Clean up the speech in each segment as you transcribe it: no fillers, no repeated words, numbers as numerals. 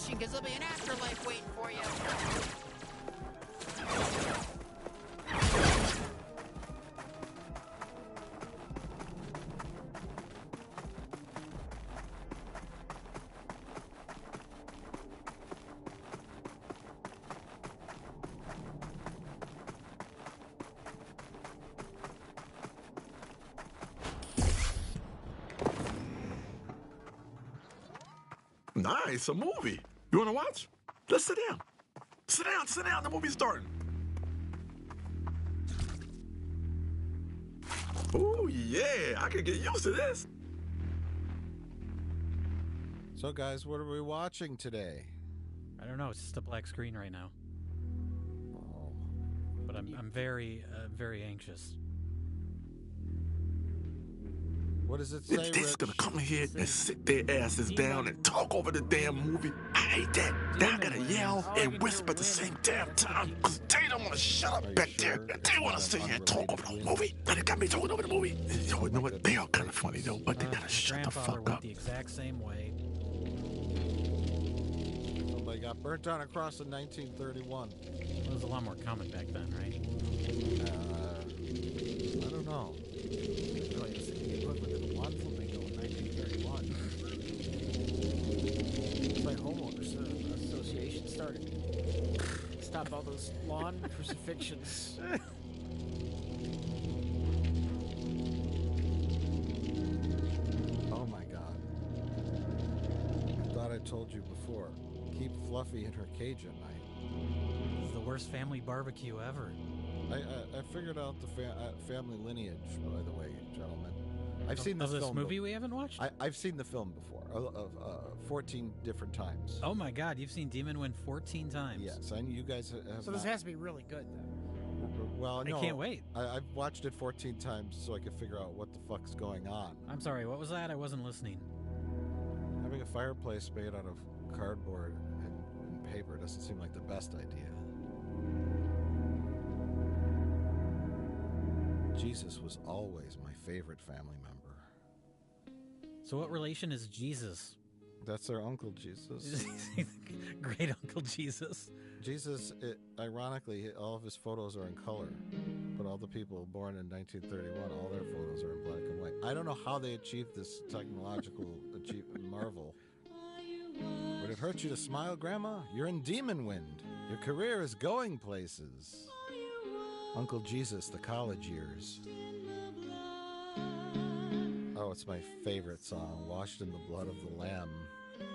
fishing, because there'll be an afterlife waiting for you. Nice, a movie. You want to watch? Let's sit down. Sit down, sit down. The movie's starting. Oh, yeah. I can get used to this. So, guys, what are we watching today? I don't know. It's just a black screen right now. Oh. But I'm very, very anxious. What does it say, They're just going to come here and sit their asses down and talk over the damn movie. I hate that. Now I got to yell and whisper at the same damn time because they don't want to shut up back there. They want to sit here and talk over the movie. And they got me talking over the movie. You know what? They are kind of funny, though, but they got to shut the fuck went up. the exact same way. Somebody got burnt down across in 1931. There was a lot more common back then, right? I don't know. It's like homeowners association started. Stop all those lawn crucifixions. Oh my God. I thought I told you before. Keep Fluffy in her cage at night. It's the worst family barbecue ever. I figured out the family lineage, by the way, gentlemen. I've seen this film movie we haven't watched? I've seen the film before, 14 different times. Oh my God, you've seen Demon Wind 14 times. Yes, and you guys have So this has to be really good, then. Well, no. I can't wait. I've watched it 14 times so I can figure out what the fuck's going on. I'm sorry, what was that? I wasn't listening. Having a fireplace made out of cardboard and paper doesn't seem like the best idea. Jesus was always my favorite family member. So what relation is Jesus? That's their Uncle Jesus. Great Uncle Jesus. Jesus, ironically, all of his photos are in color, but all the people born in 1931, all their photos are in black and white. I don't know how they achieved this technological marvel. Would it hurt you to smile, Grandma? You're in Demon Wind. Your career is going places. Uncle Jesus, the college years. Oh, it's my favorite song, Washed in the Blood of the Lamb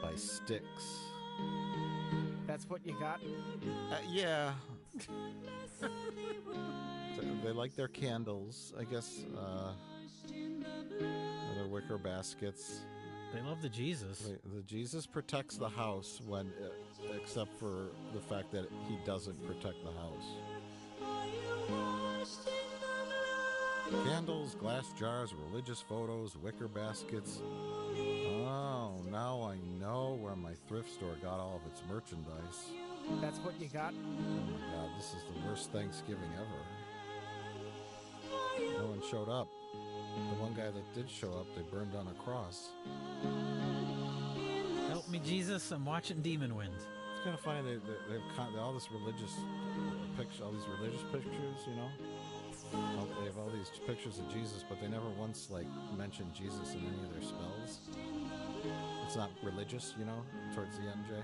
by Styx. That's what you got? Yeah. They like their candles, I guess. Their wicker baskets. They love the Jesus. The Jesus protects the house when, except for the fact that he doesn't protect the house. Candles, glass jars, religious photos, wicker baskets. Oh, now I know where my thrift store got all of its merchandise. That's what you got? Oh my God, this is the worst Thanksgiving ever. No one showed up. The one guy that did show up, they burned on a cross. Help me, Jesus! I'm watching Demon Wind. It's kind of funny. They have all this religious picture, all these religious pictures, you know. They have all these pictures of Jesus, but they never once mention Jesus in any of their spells. It's not religious, you know. Towards the end, Jay.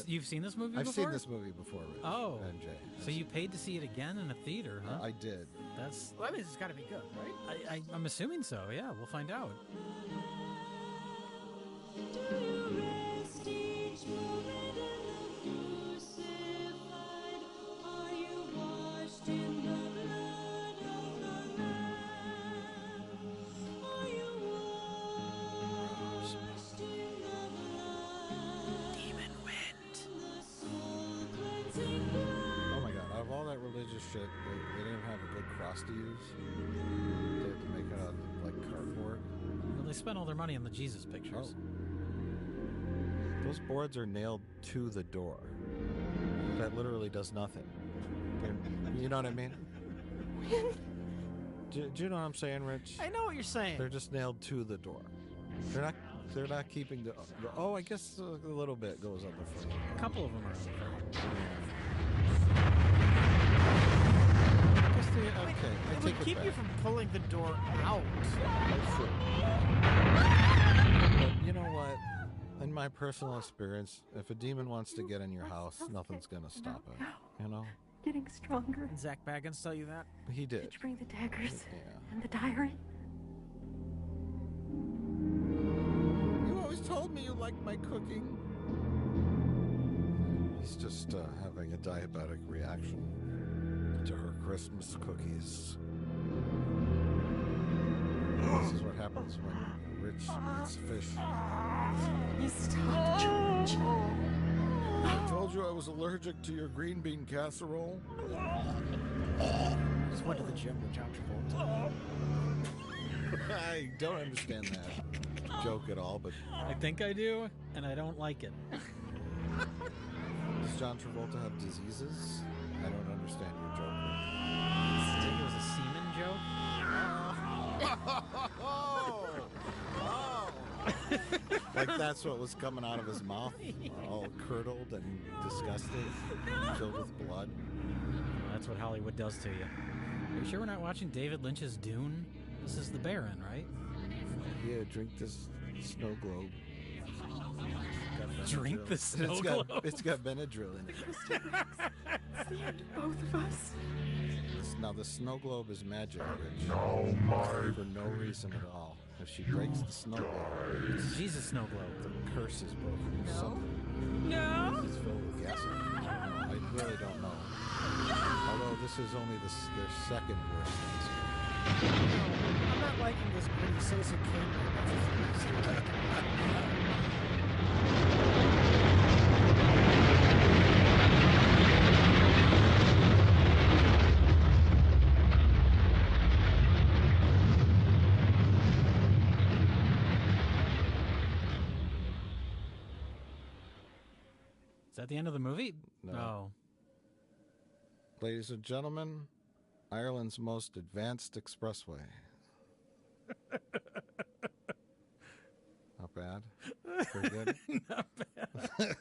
You've seen this movie before? I've seen this movie before, Rich. Oh, and Jay. So you paid to see it again in a theater, huh? I did. Well, that means it's got to be good, right? I'm assuming so. Yeah, we'll find out. Shit, they didn't have a good cross to use. They had to make it out of like cardboard. Well, they spent all their money on the Jesus pictures. Oh. Those boards are nailed to the door. That literally does nothing. You know what I mean? Do you know what I'm saying, Rich? I know what you're saying. They're just nailed to the door. They're not They're not keeping the oh, I guess a little bit goes on the front. A couple of them are on the front. I guess they, okay, I It take would it keep back. you from pulling the door out. That's true. But you know what? In my personal experience, if a demon wants to get in your house, nothing's gonna stop it. You know? Getting stronger. Did Zach Baggins tell you that? He did. Did you bring the daggers Yeah. and the diary? You always told me you liked my cooking. He's just having a diabetic reaction to her Christmas cookies. This is what happens when Rich eats fish. You stopped, George. I told you I was allergic to your green bean casserole. Just went to the gym with John Travolta. I don't understand that joke at all, but I think I do, and I don't like it. does John Travolta have diseases? I don't understand your joke. I think it was a semen joke. Like that's what was coming out of his mouth, all curdled and disgusting, filled with blood. That's what Hollywood does to you. Are you sure we're not watching David Lynch's Dune? This is the Baron, right? Yeah, drink this snow globe. Drink the snow globe. It's got Benadryl in it. It's the end of both of us. Now the snow globe is magic, Rich. For no reason at all. If she breaks the snow globe, It's Jesus snow globe. the curse is broken. No. It's filled with gasoline. I really don't know. Although this is only their second worst Thanksgiving. I'm not liking this pretty Citizen Kane. Is that the end of the movie? No. Oh. Ladies and gentlemen, Ireland's most advanced expressway. Not bad. Pretty good. Not bad.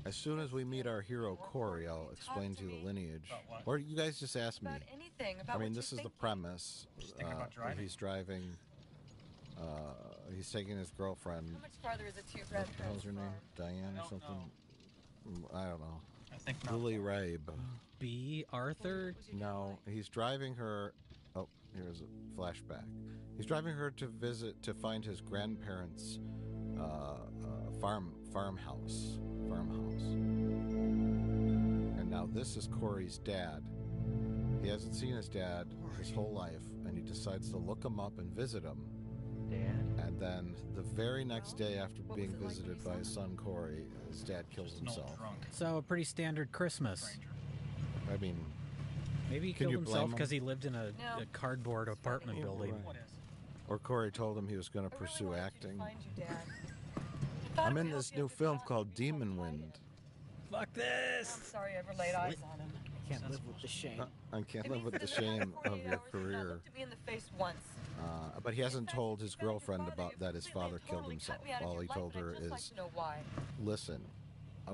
As soon as we meet our hero Corey, I'll explain to you the lineage. Or you guys just ask me. Anything I mean, this is the premise. He's driving. He's taking his girlfriend. How much farther is it to your What the hell's grandparents' her name? farm? Diane or something? I don't know. I think Lily Rabe. B. Arthur? No, he's driving her. Oh, here's a flashback. He's driving her to find his grandparents' farmhouse. And now this is Corey's dad. He hasn't seen his dad his whole life, and he decides to look him up and visit him. And then the very next day after being visited by his son Corey, his dad kills himself. So a pretty standard Christmas. I mean, Maybe he Can killed you blame himself him? because he lived in a No. cardboard apartment building. or Corey told him he was going to I really pursue wanted to acting. find you, Dad. I thought I'm it in would this help you new if film I called could Demon find Wind. Fuck I'm this! sorry I ever laid eyes on him. Can't live with the shame. I can't It live means with that the in less than shame of 48 your hours, he's not career. looked at me in the face once. But he hasn't told his girlfriend about that his father killed himself. All he told her I'd just like is, to know why. listen,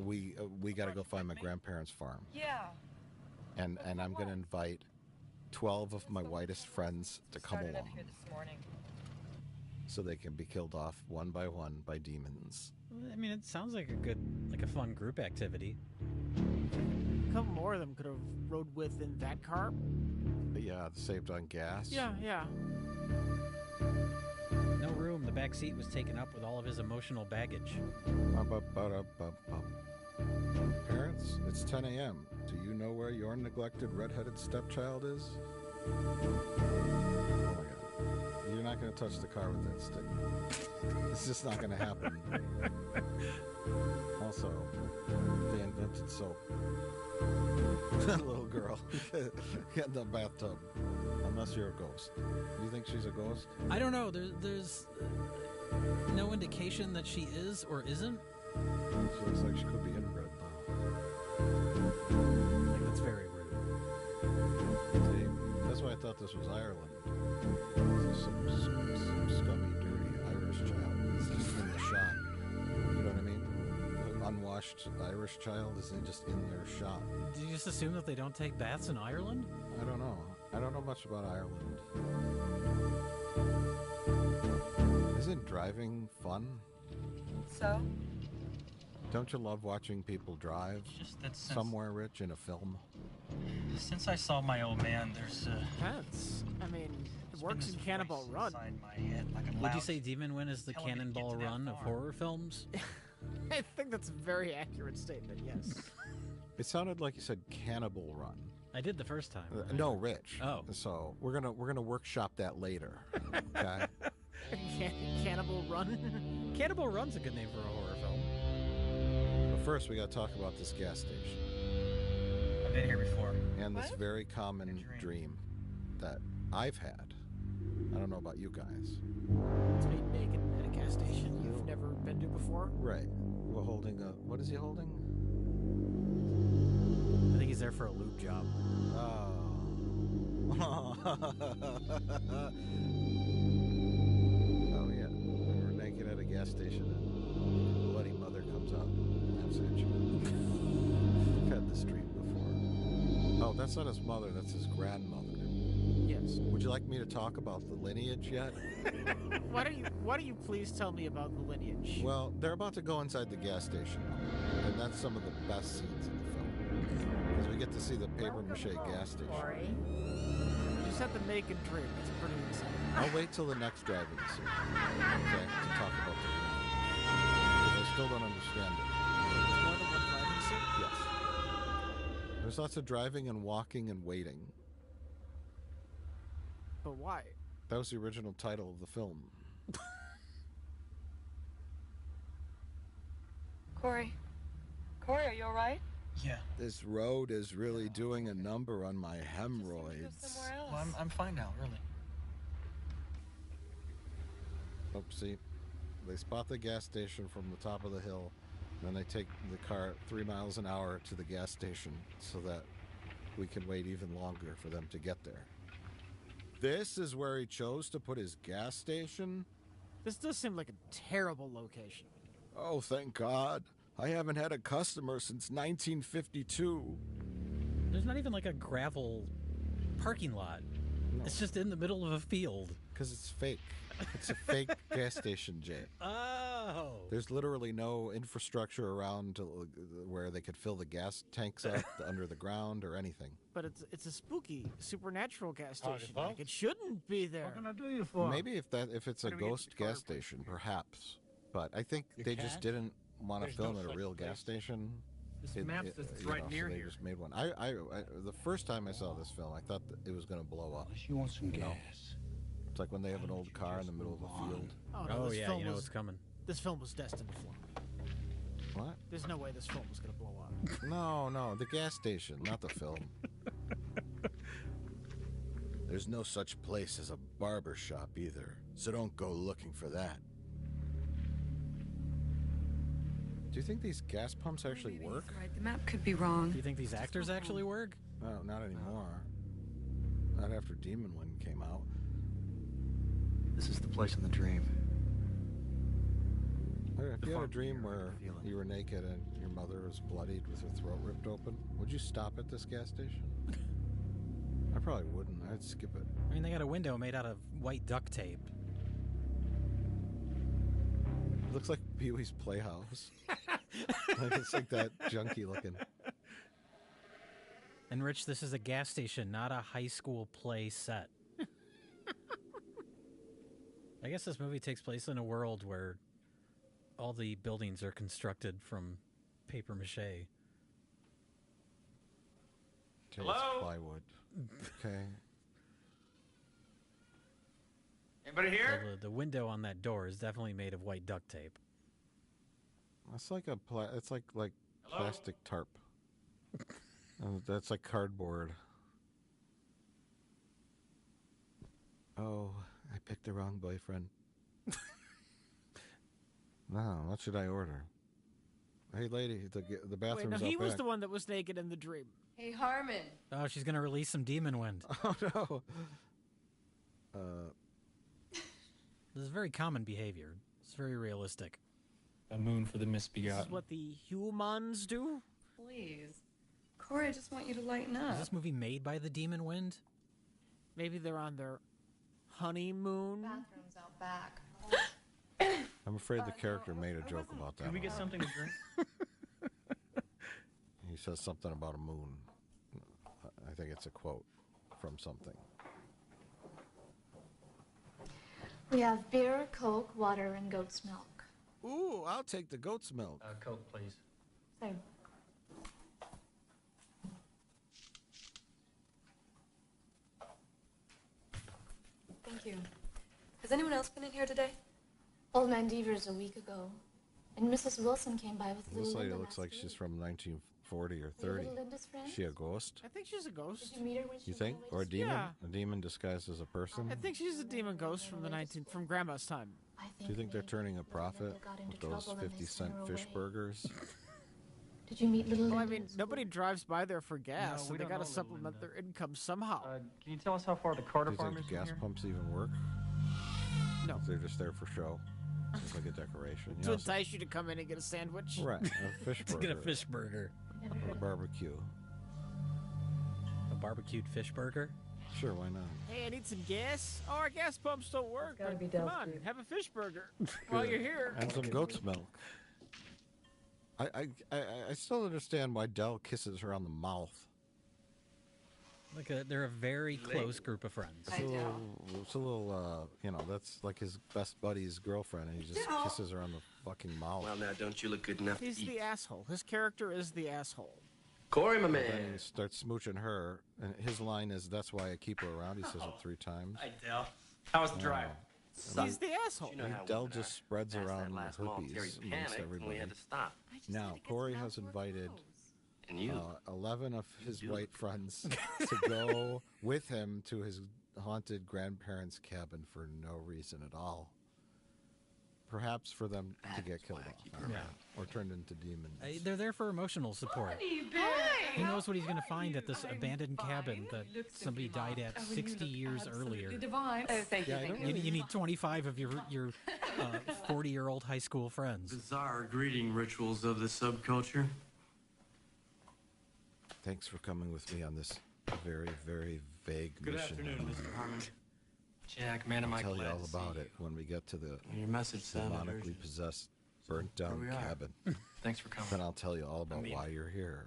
we got to go find my grandparents' farm. Yeah. And I'm going to invite 12 of my whitest friends to come Started up along here this morning. so they can be killed off one by demons. I mean, it sounds like a fun group activity. A couple more of them could have rode with in that car. But yeah, saved on gas. Yeah. No room. The back seat was taken up with all of his emotional baggage. Parents, it's 10 a.m. Do you know where your neglected redheaded stepchild is? Oh my god. You're not going to touch the car with that stick. It's just not going to happen. Also, they invented soap. Little girl, get in the bathtub. Unless you're a ghost. Do you think she's a ghost? I don't know. There's no indication that she is or isn't. She looks like she could be inbred, though. Like, that's very rude. See, that's why I thought this was Ireland. This is some scummy, dirty Irish child. It's just in the shot. You know what I mean? An unwashed Irish child is just in their shot. Did you just assume that they don't take baths in Ireland? I don't know. I don't know much about Ireland. Isn't driving fun? So? Don't you love watching people drive Just that since, somewhere, Rich, in a film? Since I saw my old man, there's Depends. I mean, it works in Cannonball Run. My head like a Would loud you say Demon Wind is the telling me to get Cannonball to that Run of farm. horror films? I think that's a very accurate statement, yes. It sounded like you said Cannibal Run. I did the first time. No, Rich. Oh. So we're gonna workshop that later. Okay. Cannibal Run? Cannibal Run's a good name for a horror film. But first, we got to talk about this gas station I've been here before. and this What? very common dream that I've had. I don't know about you guys. It's me naked at a gas station you've never been to before. Right. We're holding a. What is he holding? I think he's there for a lube job. Oh. Oh yeah. We were naked at a gas station and bloody mother comes out and laughs at you. I've had this dream before. Oh, that's not his mother, that's his grandmother. Yes. Would you like me to talk about the lineage yet? Why don't you please tell me about the lineage? Well, they're about to go inside the gas station, and that's some of the best scenes in the film. Because we get to see the paper mache gas station. You just have to make a dream. It's pretty exciting. I'll wait till the next driving scene, okay, to talk about the lineage. Because I still don't understand it. It's more than one driving scene? Yes. There's lots of driving and walking and waiting. But why? That was the original title of the film. Corey, are you all right? Yeah. This road is really doing a number on my Go hemorrhoids. somewhere else. Well, I'm fine now, really. Oopsie. They spot the gas station from the top of the hill, and then they take the car 3 miles an hour to the gas station so that we can wait even longer for them to get there. This is where he chose to put his gas station? This does seem like a terrible location. Oh, thank God. I haven't had a customer since 1952. There's not even like a gravel parking lot. No. It's just in the middle of a field. Because it's fake. It's a fake gas station, Jay. Oh. There's literally no infrastructure around where they could fill the gas tanks up under the ground or anything. But it's a spooky, supernatural gas station. Like, it shouldn't be there. What can I do you for? Maybe if it's a Where do we get ghost the car gas station, perhaps. But I think they just didn't want to There's film no at a such real place. gas station. This map says it's right so near they here. just made one. I the first time I saw this film, I thought that it was going to blow up. Unless you want some gas. It's like when they have an old car in the middle of a field. Oh, no, Oh this yeah, film you know was, what's coming. This film was destined to flop. What? There's no way this film was going to blow up. No, the gas station, not the film. There's no such place as a barber shop either, so don't go looking for that. Do you think these gas pumps actually Maybe work? he's right. The map could be wrong. Do you think these actors actually work? No, not anymore. Not after Demon Wind came out. This is the place in the dream. If you had a farm dream here, I where can feel it. you were naked and your mother was bloodied with her throat ripped open, would you stop at this gas station? I probably wouldn't. I'd skip it. I mean, they got a window made out of white duct tape. It looks like Pee-wee's Playhouse. Like it's like that junky looking. And Rich, this is a gas station, not a high school play set. I guess this movie takes place in a world where all the buildings are constructed from paper mache. It's plywood. Okay. Anybody here? So the window on that door is definitely made of white duct tape. That's like it's like Hello? plastic tarp. That's like cardboard. Oh, I picked the wrong boyfriend. No, what should I order? Hey, lady, the Wait, bathroom's no, he out was back. the one that was naked in the dream. Hey, Harmon. Oh, she's gonna release some demon wind. Oh, no. This is very common behavior. It's very realistic. A moon for the This misbegotten. is what the humans do? Please. Corey, I just want you to lighten Is up. this movie made by the demon wind? Maybe they're on their honeymoon. Bathroom's out back. I'm afraid the character made a joke about that. Can we get something to drink? He says something about a moon. I think it's a quote from something. We have beer, Coke, water, and goat's milk. Ooh, I'll take the goat's milk. Coke, please. Same. Thank you. Has anyone else been in here today? Old Man Devers a week ago. And Mrs. Wilson came by with This little lady Linda looks last like she's week. from 1940 or Were you 30. little Linda's friend? Is she a ghost? I think she's a ghost. Did you meet her when she You went think? away Or a to demon? Yeah. A demon disguised as a person? I think she's a demon ghost from from Grandma's time. I Do you think they're maybe turning a little profit Linda got into with those trouble and they 50-cent sent her fish away. burgers? Did you meet little Well, I Linda? mean, in school? nobody drives by there for gas, No, so we they don't got to know little supplement Linda. their income somehow. Can you tell us how far the Carter Do you farm think is the from gas here? pumps even work? No. They're just there for show. It's like a decoration. To entice you to come in and get a sandwich. Right, a fish To burger. get a fish burger. Or a barbecue. A barbecued fish burger? Sure, why not? Hey, I need some gas. Oh, our gas pumps don't work. gotta But be come Del's on, food. have a fish burger while you're here. And some goat's milk. I still understand why Dell kisses her on the mouth. They're a very close group of friends. It's a little, that's like his best buddy's girlfriend, and he just kisses her on the fucking mouth. Well, now, don't you look good enough He's to eat? the asshole. His character is the asshole. Corey, my Then he man. starts smooching her, and his line is, "That's why I keep her around." He says it 3 times. Hi, Dell. How was the drive? He's the asshole. You know how Dell women just are. spreads Past around that last herpes mall, Terry amongst panicked, and we everybody. had to stop. Now, Corey has invited And you? 11 of his You white friends to go with him to his haunted grandparents' cabin for no reason at all. Perhaps for them to get killed off or turned into demons. They're there for emotional support. Who knows what he's going to find at this abandoned cabin that somebody died at 60 years earlier? Divine. Oh, thank you. Yeah, I Thank don't you. You need 25 of your 40-year-old high school friends. Bizarre greeting rituals of the subculture. Thanks for coming with me on this very, very vague Good mission. afternoon, Mr. Harmon. Jack, man, am I I'll tell you glad all to see about you. it when we get to the Your message sounded demonically urgent. possessed, burnt down we are. cabin. Thanks for coming. Then I'll tell you all about mean- why you're here.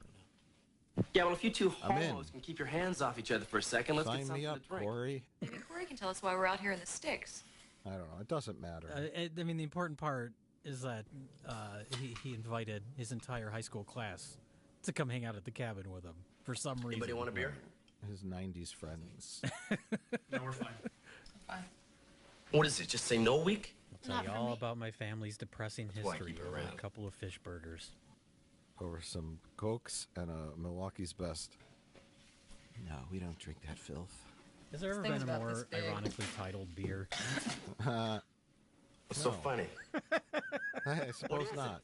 Yeah, well, if you two I'm in. homos can keep your hands off each other for a second, let's get Sign something me up, to drink. Corey. Maybe Corey can tell us why we're out here in the sticks. I don't know. It doesn't matter. I mean, the important part is that he invited his entire high school class to come hang out at the cabin with him for some reason. Anybody want a beer? His 90s friends. No, we're fine. Fine. What is it? Just say no week? I'll tell you all about my family's depressing why I history keep it over a around. couple of fish burgers. Over some Cokes and a Milwaukee's Best. No, we don't drink that filth. Has there ever thing's been a about this more big. ironically titled beer? What's so No. funny? I suppose not.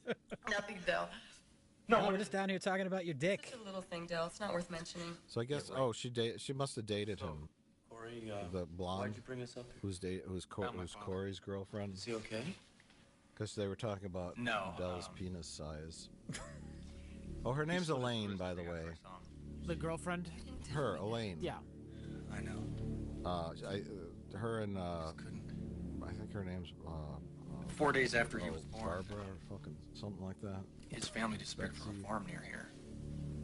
Nothing, Del. No, we're just down here talking about your dick. It's a little thing, Del. It's not worth mentioning. So I guess, she must have dated him. Corey, The why'd blonde you bring us up here? who's Corey's girlfriend. Is he okay? Because they were talking about No, Dell's penis size. Oh, her name's Elaine, by the way. The girlfriend? Her, Elaine. Yeah. I know. Her and Couldn't. I think her name's 4 days after he was born, Barbara or fucking something like that. his family disappeared from Betsy. a farm near here.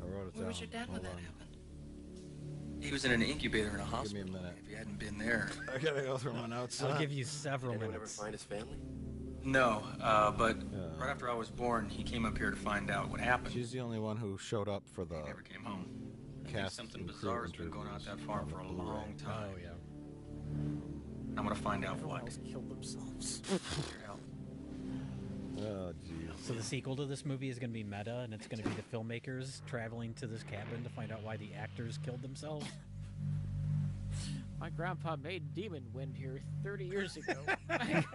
I wrote it down. Where was your dad when Hold that on. happened? He was in an incubator in a Give me hospital. a minute. If he hadn't been there. I gotta go through my notes. I'll give you several Anyone ever minutes. find his family? No, but Yeah. right after I was born, he came up here to find out what happened. She's the only one who showed up for the He never came home. I think cast something and crew bizarre has been going on at interviews that farm on for a the Blu-ray. long time. Oh, yeah. I'm gonna find out Everyone what. else killed themselves. Your help. Oh, geez. So the sequel to this movie is going to be meta, and it's going to be the filmmakers traveling to this cabin to find out why the actors killed themselves. My grandpa made Demon Wind here 30 years ago. That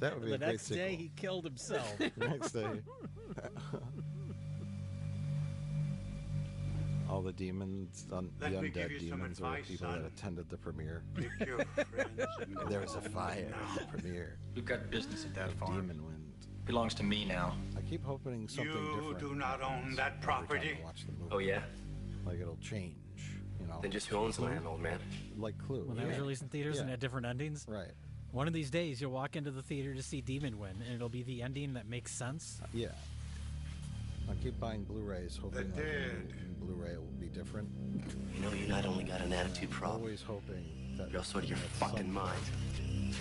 would be The a great next sequel. day, he killed himself. The next day. All the demons, the undead demons, are people that attended the premiere. There was a fire at the premiere. We've got business at that farm. Demon Wind. Belongs to me now. I keep hoping something different. You do not own that every time property. I watch the movie. Oh, yeah? Like it'll change, you know. Then just who owns the land, old man? Like Clue. When that was released in theaters and had different endings. Right. One of these days, you'll walk into the theater to see Demon Win, and it'll be the ending that makes sense. Yeah. I keep buying Blu-rays, hoping that the Blu-ray will be different. You know, you not only got an attitude problem, Always hoping that you're also out of your fucking mind. You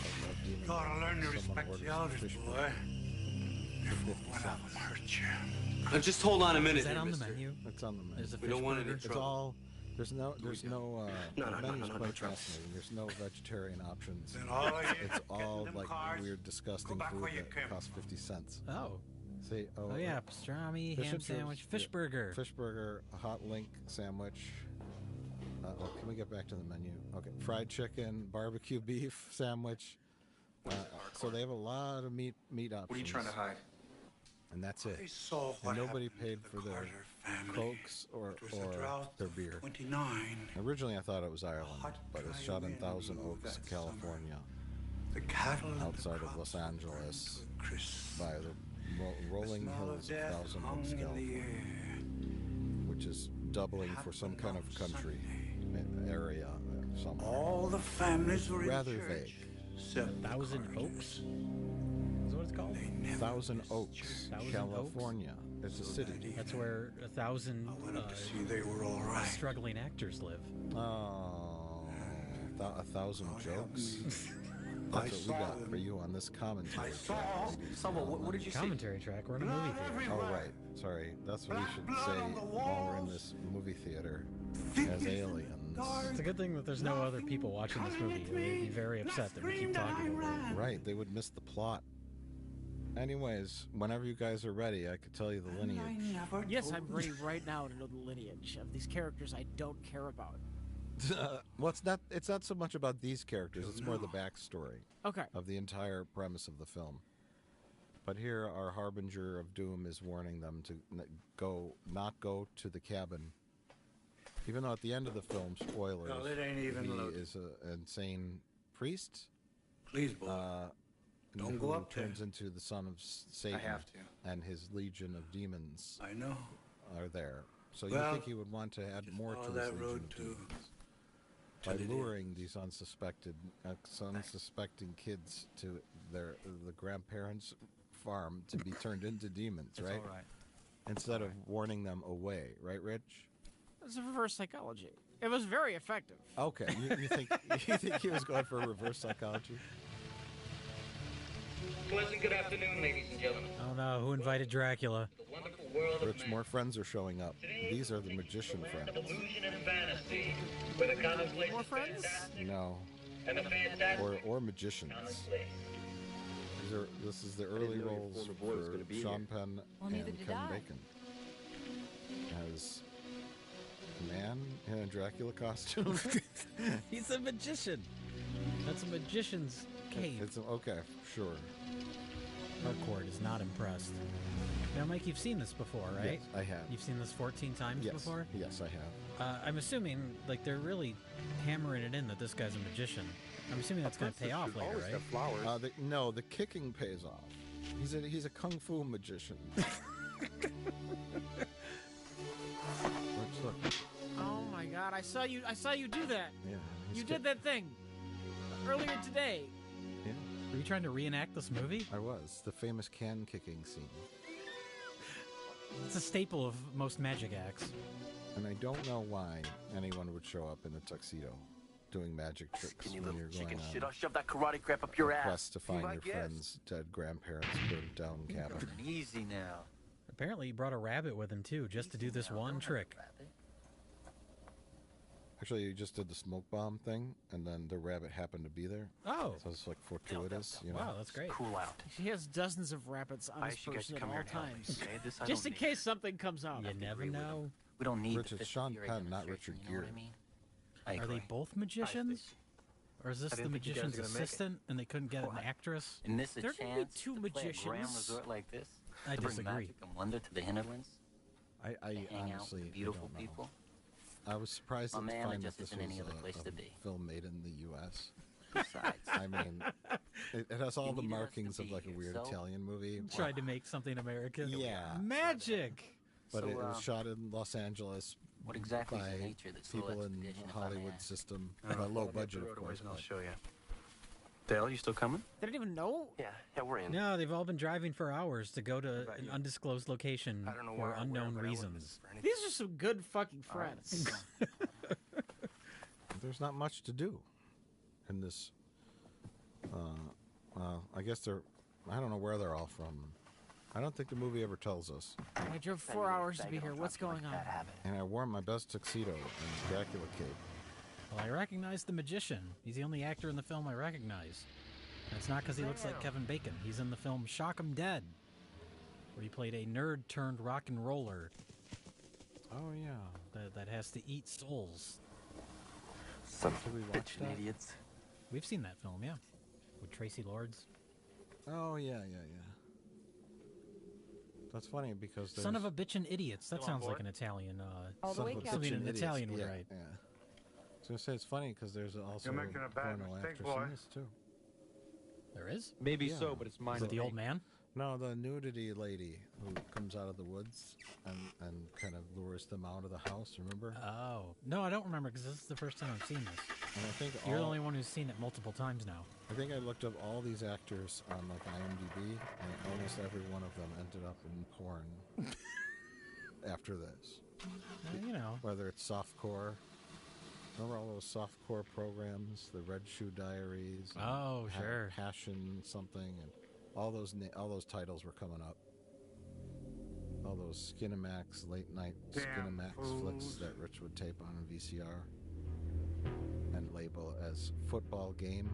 gotta learn to respect the elders, boy. One of them hurt you. Just hold on a minute. Is that here, on the mister. menu? It's on the menu. There's a We don't want any fish burger. It's all. There's no. The menu's no quite trouble. fascinating. There's no vegetarian options. Then all of you It's get all them like cars, weird, disgusting go back food where you that came costs from. 50 cents. Oh. See, Oh, yeah. Pastrami, fish ham and chips, sandwich, fish yeah. burger. Fish burger, a hot link sandwich. Can we get back to the menu? Okay, fried chicken, barbecue beef sandwich. So they have a lot of meat options. What are you trying to hide? And that's it. They saw And what nobody happened paid to for the their Carter family. Cokes or It was a drought their of beer. 29. Originally, I thought it was Ireland, hot, but it's dry shot in wind Thousand blew Oaks, that California, The cattle and the outside of crops Los Angeles, were crisp. by the rolling The smell hills of death Thousand hung Oaks, in the California, air. which is doubling for some kind of country area. Somewhere. All the families were in Rather church. vague. Except the Thousand Carters. Oaks? Is that what it's called? They never Thousand missed Oaks, church. Thousand California. It's a city. That's where 1,000 I wanted to see they were all right. struggling actors live. Oh, 1,000 jokes. I That's what we saw got them. for you on this commentary. I saw. track, ladies and Someone, what gentlemen. did you see? Commentary track. We're in a movie theater. Oh, right. Sorry. That's what we should Blood say on the while we're in walls. this movie theater as Figures aliens. It's a good thing that there's no other people watching this movie. They'd be very upset that we keep talking over it. Right. They would miss the plot. Anyways, whenever you guys are ready, I could tell you the lineage. Yes, I'm ready right now to know the lineage of these characters I don't care about. Well, it's not so much about these characters. It's more the backstory Okay. of the entire premise of the film. But here, our harbinger of doom is warning them to not go to the cabin. Even though at the end of the film, spoilers, No, it ain't even he loaded. is an insane priest. Please, boy. Don't who go up there. turns into the son of Satan. I have to. And his legion of demons I know. are there. So Well, you think he would want to add more to follow this that legion road of to demons by the luring these unsuspecting kids to the grandparents' farm to be turned into demons, It's right? all right. Instead of warning them away, right, Rich? It's a reverse psychology. It was very effective. Okay, you think he was going for reverse psychology? Pleasant good afternoon, ladies and gentlemen. Oh no, who invited Dracula? The wonderful world of Rich, more friends are showing up. These are the magician land of friends. illusion and fantasy, where the commonplace More is friends? fantastic No, and the fantastic or magicians. commonplace. This is the early know your roles former boy was for gonna be Sean Penn Well, neither and did Kevin I. Bacon as a man in a Dracula costume. He's a magician. That's a magician's cave. It's okay, sure. Harcourt is not impressed. Now, Mike, you've seen this before, right? Yes, I have. You've seen this 14 times Yes, before? yes, I have. I'm assuming, like, they're really hammering it in that this guy's a magician. I'm assuming that's going to pay off later, right? No, the kicking pays off. He's a kung fu magician. Let's look. Oh my God! I saw you do that. Yeah, You did that thing earlier today. Yeah, Were you trying to reenact this movie? I was the famous can kicking scene, It's a staple of most magic acts. and I don't know why anyone would show up in a tuxedo doing magic tricks when you're going on I'll shove that karate crap up your a ass. quest to find I your guess. friend's dead grandparents' burned down cabin. Easy now. Apparently, he brought a rabbit with him, too, just to do this one trick. Actually, you just did the smoke bomb thing, and then the rabbit happened to be there. Oh. So it's like fortuitous, you know. Wow, that's great. Cool out. He has dozens of rabbits on his you guys person at come all here and help me, times, okay? This I just in don't need. case something comes out. You never know. We don't need Rich, the it's Sean 50-year Penn, not demonstration, Richard you know what Gere. I mean? Are they both magicians? Or is this I the didn't think you guys magician's were gonna make it. assistant and they couldn't get an actress? And this a There can be chance two to play a grand magicians. resort like this? I to bring disagree. magic and wonder to the hinterlands? I To hang out honestly with beautiful don't know. people? I was surprised Oh, to man, find it that just this isn't was any other place a to be. film made in the U.S. Besides, I mean, it has all You the needed us to markings of be like a here, weird so- Italian movie. Tried to make something American. Yeah. Magic! But So, it was shot in Los Angeles what exactly is the by nature of this little people in expedition, if I may Hollywood ask? system. I don't By know, low follow me up budget, the of road a ways course. and I'll but- show you. Dale, you still coming? They didn't even know? Yeah, we're in. No, they've all been driving for hours to go to an undisclosed location I don't know for why or unknown where, but I wouldn't miss reasons. it for anything. These are some good fucking friends. There's not much to do in this. I guess they're. I don't know where they're all from. I don't think the movie ever tells us. I drove 4 hours to be here. What's going on? And I wore my best tuxedo and Dracula cape. Well, I recognize the magician. He's the only actor in the film I recognize. And it's not because he looks like Kevin Bacon. He's in the film Shock 'Em Dead, where he played a nerd turned rock and roller Oh yeah. that has to eat souls. Son Did we of watch bitchin' that? idiots. We've seen that film, yeah, with Tracy Lords. Oh yeah. That's funny because there's Son of a bitchin' idiots. That Still on sounds like board? an Italian. All the Son way, of a Captain. Something bitchin' an idiots. Italian would yeah, write. Yeah. I was gonna say it's funny because there's also You're making a bad porno mistake, actress boy. in this too. There is? Maybe Yeah. so, but it's mine. Is it the old man? No, the nudity lady who comes out of the woods and kind of lures them out of the house. Remember? Oh. No, I don't remember because this is the first time I've seen this. And I think You're the only one who's seen it multiple times now. I think I looked up all these actors on like IMDb, and almost every one of them ended up in porn after this. You know. Whether it's softcore. Remember all those softcore programs, the Red Shoe Diaries? and Oh, sure. Passion something, and all those titles were coming up. All those Skinamax late night Damn Skinamax flicks fools. that Rich would tape on a VCR and label as football game.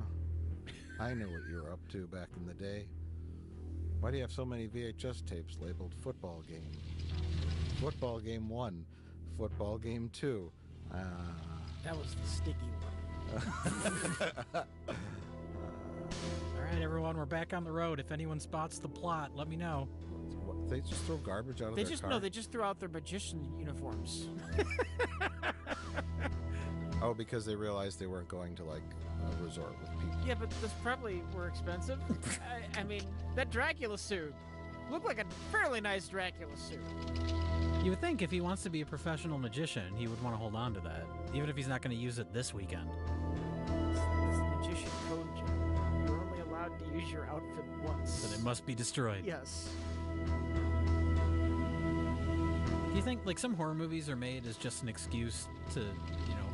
I knew what you were up to back in the day. Why do you have so many VHS tapes labeled football game? Football game 1, football game 2. That was the sticky one. All right, everyone, we're back on the road. If anyone spots the plot, let me know. They just throw garbage out of They their just car? no, they just threw out their magician uniforms. Oh, because they realized they weren't going to like a resort with people. Yeah, but those probably were expensive. I mean, that Dracula suit looked like a fairly nice Dracula suit. You would think if he wants to be a professional magician, he would want to hold on to that, even if he's not going to use it this weekend. This magician code, Joe. You're only allowed to use your outfit once. Then it must be destroyed. Yes. Do you think like some horror movies are made as just an excuse to,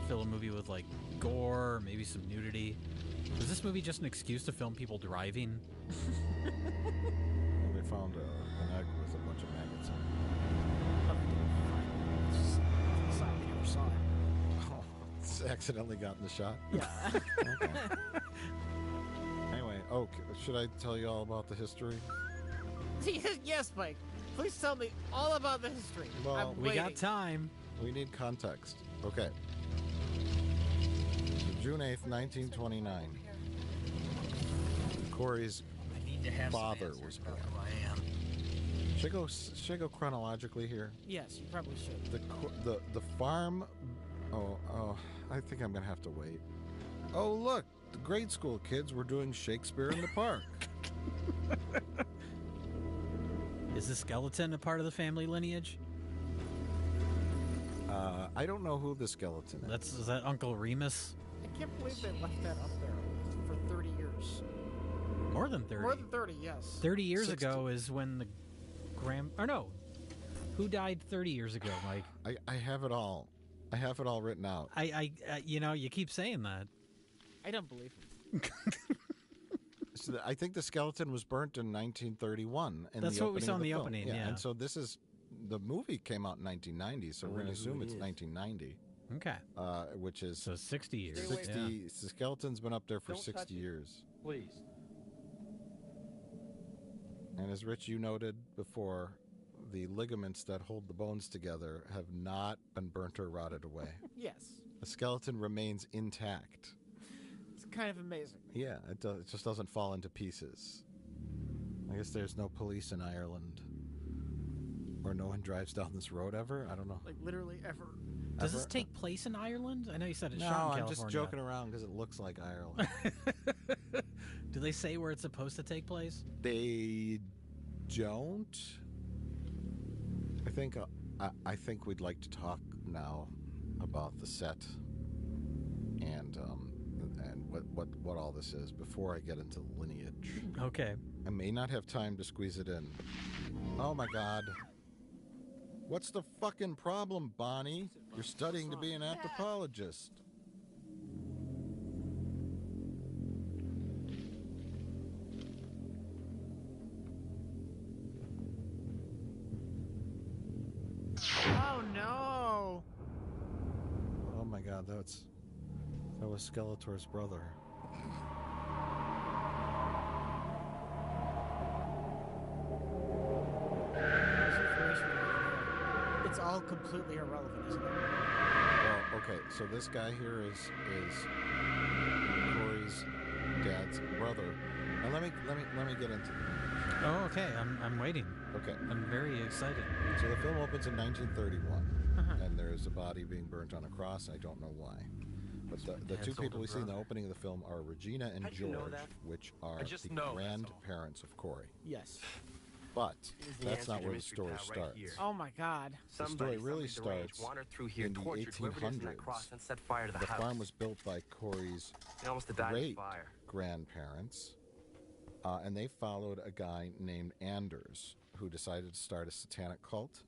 fill a movie with like gore, or maybe some nudity? Is this movie just an excuse to film people driving? Well, they found an egg with a bunch of maggots in it. It's just the side we never saw it. Oh, it's accidentally gotten the shot? Yeah. Okay. Anyway, should I tell you all about the history? Yes, Mike. Please tell me all about the history. Well, I'm We got waiting. time. We need context. Okay. June 8th, 1929. Corey's I need to have father some answers was about born. who I am. Should I go chronologically here? Yes, you probably should. The farm. Oh, I think I'm gonna have to wait. Oh, look, the grade school kids were doing Shakespeare in the Park. Is the skeleton a part of the family lineage? I don't know who the skeleton is. Is that Uncle Remus? I can't believe they left that up there for 30 years. More than 30. More than 30, yes. 30 years 60. ago is when the no. Who died 30 years ago, Mike? I have it all. I have it all written out. You keep saying that. I don't believe him. So I think the skeleton was burnt in 1931. That's what we saw in the film. opening, yeah. And so the movie came out in 1990, so we're going to assume it's 1990. Okay. Which is So 60 years. 60. Yeah. The skeleton's been up there for Don't 60 touch it. years. Please. And as Rich, you noted before, the ligaments that hold the bones together have not been burnt or rotted away. Yes. The skeleton remains intact. It's kind of amazing. Yeah, it just doesn't fall into pieces. I guess there's no police in Ireland. Or no one drives down this road ever? I don't know. Like, literally ever. Does this take place in Ireland? I know you said it's shot in No, California. I'm just joking around because it looks like Ireland. Do they say where it's supposed to take place? They don't. I think we'd like to talk now about the set and what all this is before I get into lineage. Okay. I may not have time to squeeze it in. Oh my God. What's the fucking problem, Bonnie? You're studying to be an anthropologist. Oh no! Oh my God, that was Skeletor's brother. It's all completely irrelevant, isn't it? Well, okay, so this guy here is Corey's dad's brother. Now let me get into it. Oh, okay. I'm waiting. Okay. I'm very excited. So the film opens in 1931, and there's a body being burnt on a cross. I don't know why. But the two people we see in the opening of the film are Regina and George, which are the grandparents of Corey. Yes. But that's not where the story starts. Oh my God. The story really starts in the 1800s. The farm was built by Corey's great-grandparents, and they followed a guy named Anders who decided to start a satanic cult.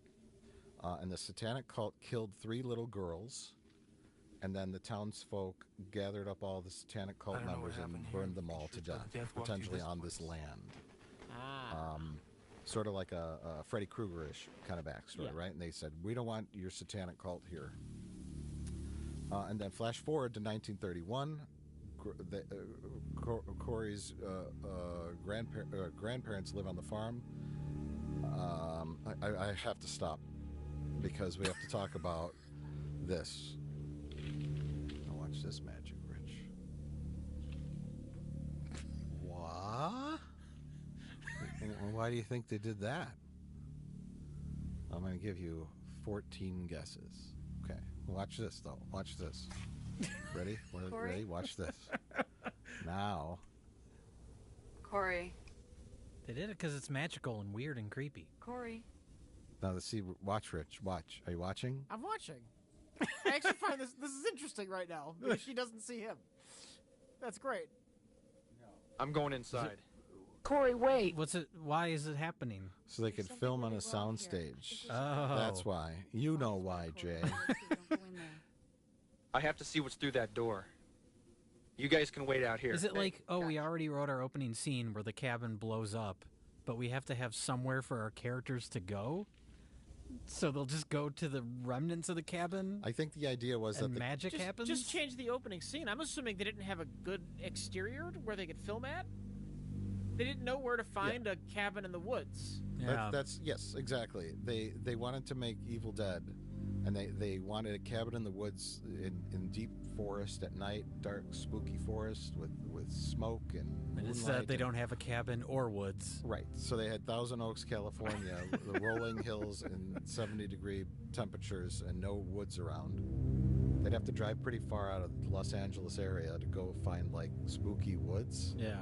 And the satanic cult killed 3 little girls, and then the townsfolk gathered up all the satanic cult members and burned them all to death, potentially on this land. Sort of like a Freddy Krueger-ish kind of backstory, right? And they said, we don't want your satanic cult here. And then flash forward to 1931. Corey's grandparents live on the farm. I have to stop because we have to talk about this. Now watch this magic, Rich. What? Why do you think they did that? I'm going to give you 14 guesses. Okay, watch this though. Watch this. Ready? Ready? Watch this. Now. Corey. They did it because it's magical and weird and creepy. Corey. Now let's see. Watch, Rich. Watch. Are you watching? I'm watching. I actually find this is interesting right now because she doesn't see him. That's great. I'm going inside. Corey, wait. What's it? Why is it happening? So they could film on a soundstage. Oh. That's why. You know why, Jay. I have to see what's through that door. You guys can wait out here. Is it like, we already wrote our opening scene where the cabin blows up, but we have to have somewhere for our characters to go? So they'll just go to the remnants of the cabin? I think the idea was that magic happens? Just change the opening scene. I'm assuming they didn't have a good exterior where they could film at. They didn't know where to find a cabin in the woods. Yeah. That's yes, exactly. They wanted to make Evil Dead, and they wanted a cabin in the woods in deep forest at night, dark, spooky forest with smoke and instead they don't have a cabin or woods. Right. So they had Thousand Oaks, California, the rolling hills and 70-degree temperatures and no woods around. They'd have to drive pretty far out of the Los Angeles area to go find like spooky woods. Yeah.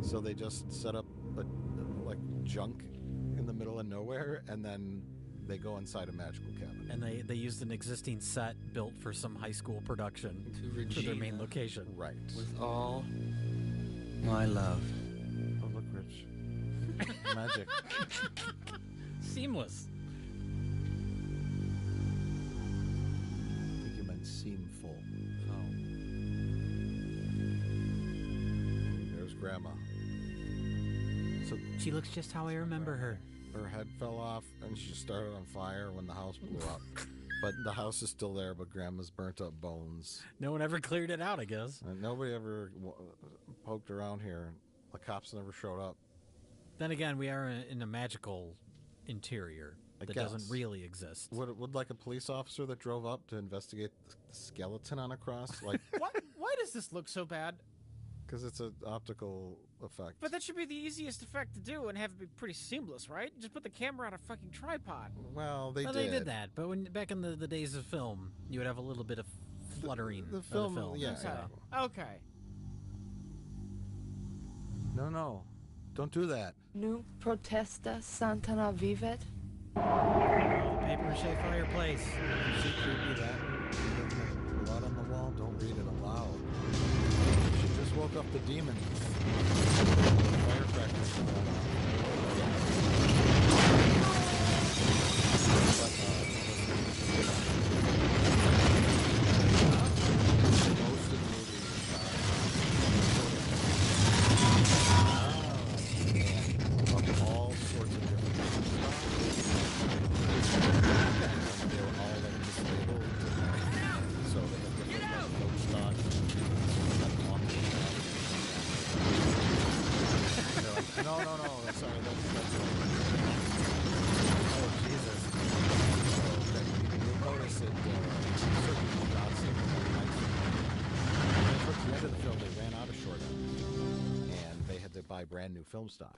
So they just set up like junk in the middle of nowhere, and then they go inside a magical cabin. And they used an existing set built for some high school production for their main location. Right. With all my love. Oh, look, Rich. Magic. Seamless. I think you meant seamful. Oh. There's Grandma. So she looks just how I remember her. Her head fell off, and she started on fire when the house blew up. But the house is still there, but Grandma's burnt up bones. No one ever cleared it out, I guess. And nobody ever poked around here. The cops never showed up. Then again, we are in a magical interior. that doesn't really exist. Would like a police officer that drove up to investigate the skeleton on a cross, like Why does this look so bad? because it's an optical effect. But that should be the easiest effect to do and have it be pretty seamless, right? Just put the camera on a fucking tripod. Well, they They did that, but back in the days of film, you would have a little bit of fluttering. The of film, the film. yeah. Okay. No, don't do that. Nu protesta Santana vivet. Paper mache fireplace. You see creepy that? Blood on the wall. Don't read it aloud. She just woke up the demons. Firecrackers are going off. Most of the movie of all sorts of different stuff. They were all like disabled. So they had different like folk stock. They're like, no, sorry, that's oh, Jesus. So you'll notice that certain shots look really nice. Towards the end of the film, they ran out of short end, and they had to buy brand new film stock.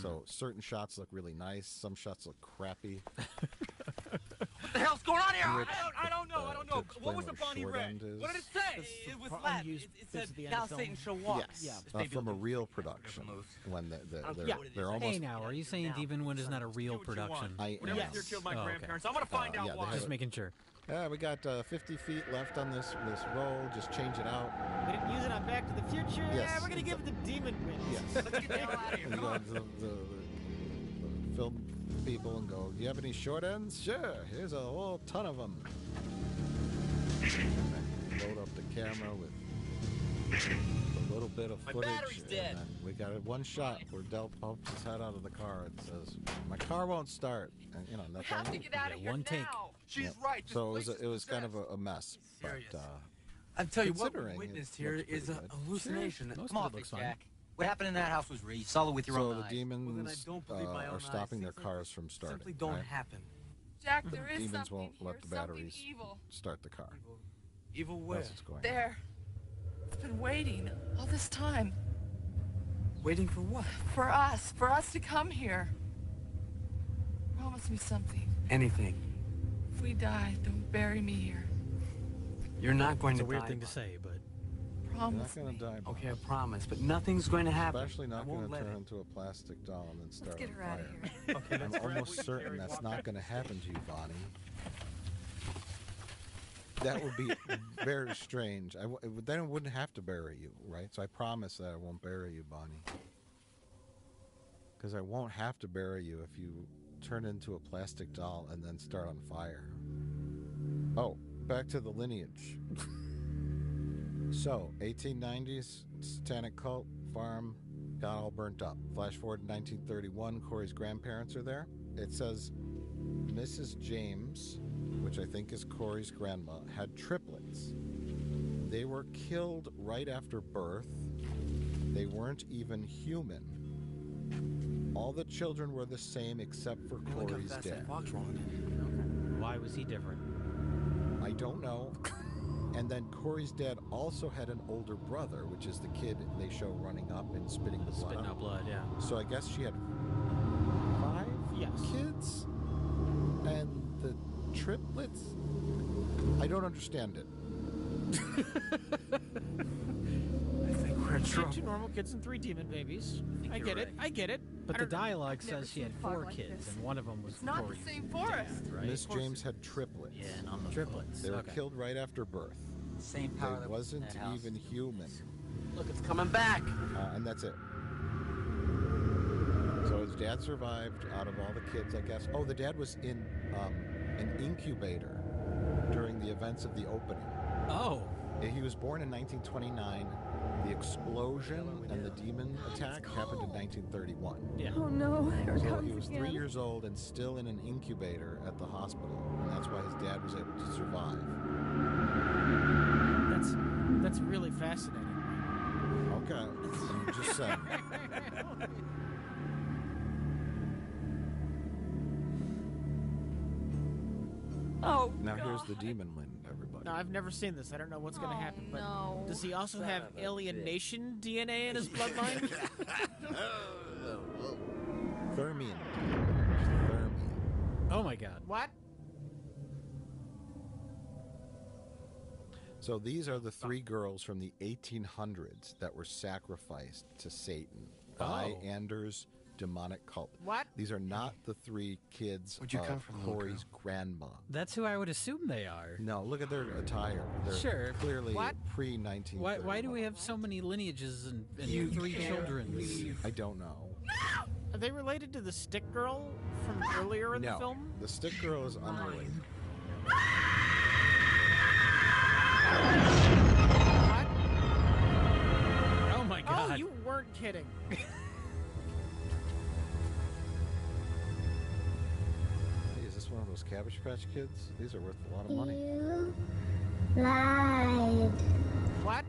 So certain shots look really nice, some shots look crappy. What the hell's going on here? I don't know. What was the Bonnie Red? What did it say? It was Latin. It said, "Now Satan shall walk." Yes, from a real production. When they're almost. Hey, now, are you saying Demon Wind is not a real production? I am. Whatever killed my grandparents. I'm gonna find out why. Just making sure. Yeah, we got 50 feet left on this roll. Just change it out. We didn't use it on Back to the Future. Yes. Yeah, we're gonna give it the Demon Wind. Yes. Let's get the hell out of here. We Come go on. to the film people and go, do you have any short ends? Sure, here's a whole ton of them. Load up the camera with a little bit of footage. battery's dead. And then we got it one shot where Del pumps his head out of the car and says, my car won't start. And, you know, We that's have all to get out of here one take. now. She's Yep. right. So it was kind of a mess. Serious. But, I'll tell you what we considering witnessed it here looks is a pretty good. hallucination. Most Come of on, it looks Big fine. Jack. What happened in that house was real. You saw it with your So own the eyes. demons Well, then I don't believe my own are stopping eyes. their Things cars from starting. Simply don't right? happen. Jack, The there is demons something won't here, let the something batteries evil. start the car. Evil where? That's what's going on. There. It's been waiting all this time Waiting for what? for us to come here. Promise me something. Anything. If we die, don't bury me here. You're not going It's to a weird die. thing to say, but You're not Promise going me. to die. Bob. Okay, I promise, but nothing's going to happen. Especially not I won't going to let turn it. into a plastic doll and then start get on her out of fire. here. Okay, I'm that's almost certain that's not going to happen to you, Bonnie. That would be very strange. Then it wouldn't have to bury you, right? So I promise that I won't bury you, Bonnie. Because I won't have to bury you if you turn into a plastic doll and then start on fire. Oh, back to the lineage. So, 1890s, satanic cult, farm, got all burnt up. Flash forward to 1931, Corey's grandparents are there. It says Mrs. James, which I think is Corey's grandma, had triplets. They were killed right after birth. They weren't even human. All the children were the same except for Look how Corey's fast dad. that fox running. why was he different? I don't know. And then Corey's dad also had an older brother, which is the kid they show running up and spitting the blood Spitting out. out blood, yeah. So I guess she had 5 kids? And the triplets? I don't understand it. I think we're in trouble. 2 normal kids and 3 demon babies. I get it. I get it. But I the don't know. dialogue I've never says she had seen fog 4 like kids, this. and one of them was It's not Corey's the same forest. dad, right? Miss James had triplets. Yeah, and on the Triplets. They were okay. killed right after birth. same power They that was in wasn't that house. even human. Look, it's coming back. And that's it. So his dad survived out of all the kids, I guess. Oh, the dad was in an incubator during the events of the opening. Oh. He was born in 1929. The explosion and the demon attack happened in 1931. Yeah. Oh no, here it So comes he was 3 again. years old and still in an incubator at the hospital, and that's why his dad was able to survive. That's really fascinating. Okay, I'm just saying. Here's the demon wind, everybody. No, I've never seen this. I don't know what's going to happen. But no. does he also have alien nation DNA in his bloodline? Thermian. Oh my God. What? So these are the 3 girls from the 1800s that were sacrificed to Satan by Anders' demonic cult. What? These are not the 3 kids Where'd you of come from, Corey's grandma. That's who I would assume they are. No, look at their attire. They're Sure. clearly What? pre-1930. Why do we have so many lineages and 3 children? I don't know. Are they related to the stick girl from earlier in the film? The stick girl is unrelated. What? Oh my God. Oh, you weren't kidding. Hey, is this one of those Cabbage Patch Kids? These are worth a lot of money. You lied. What?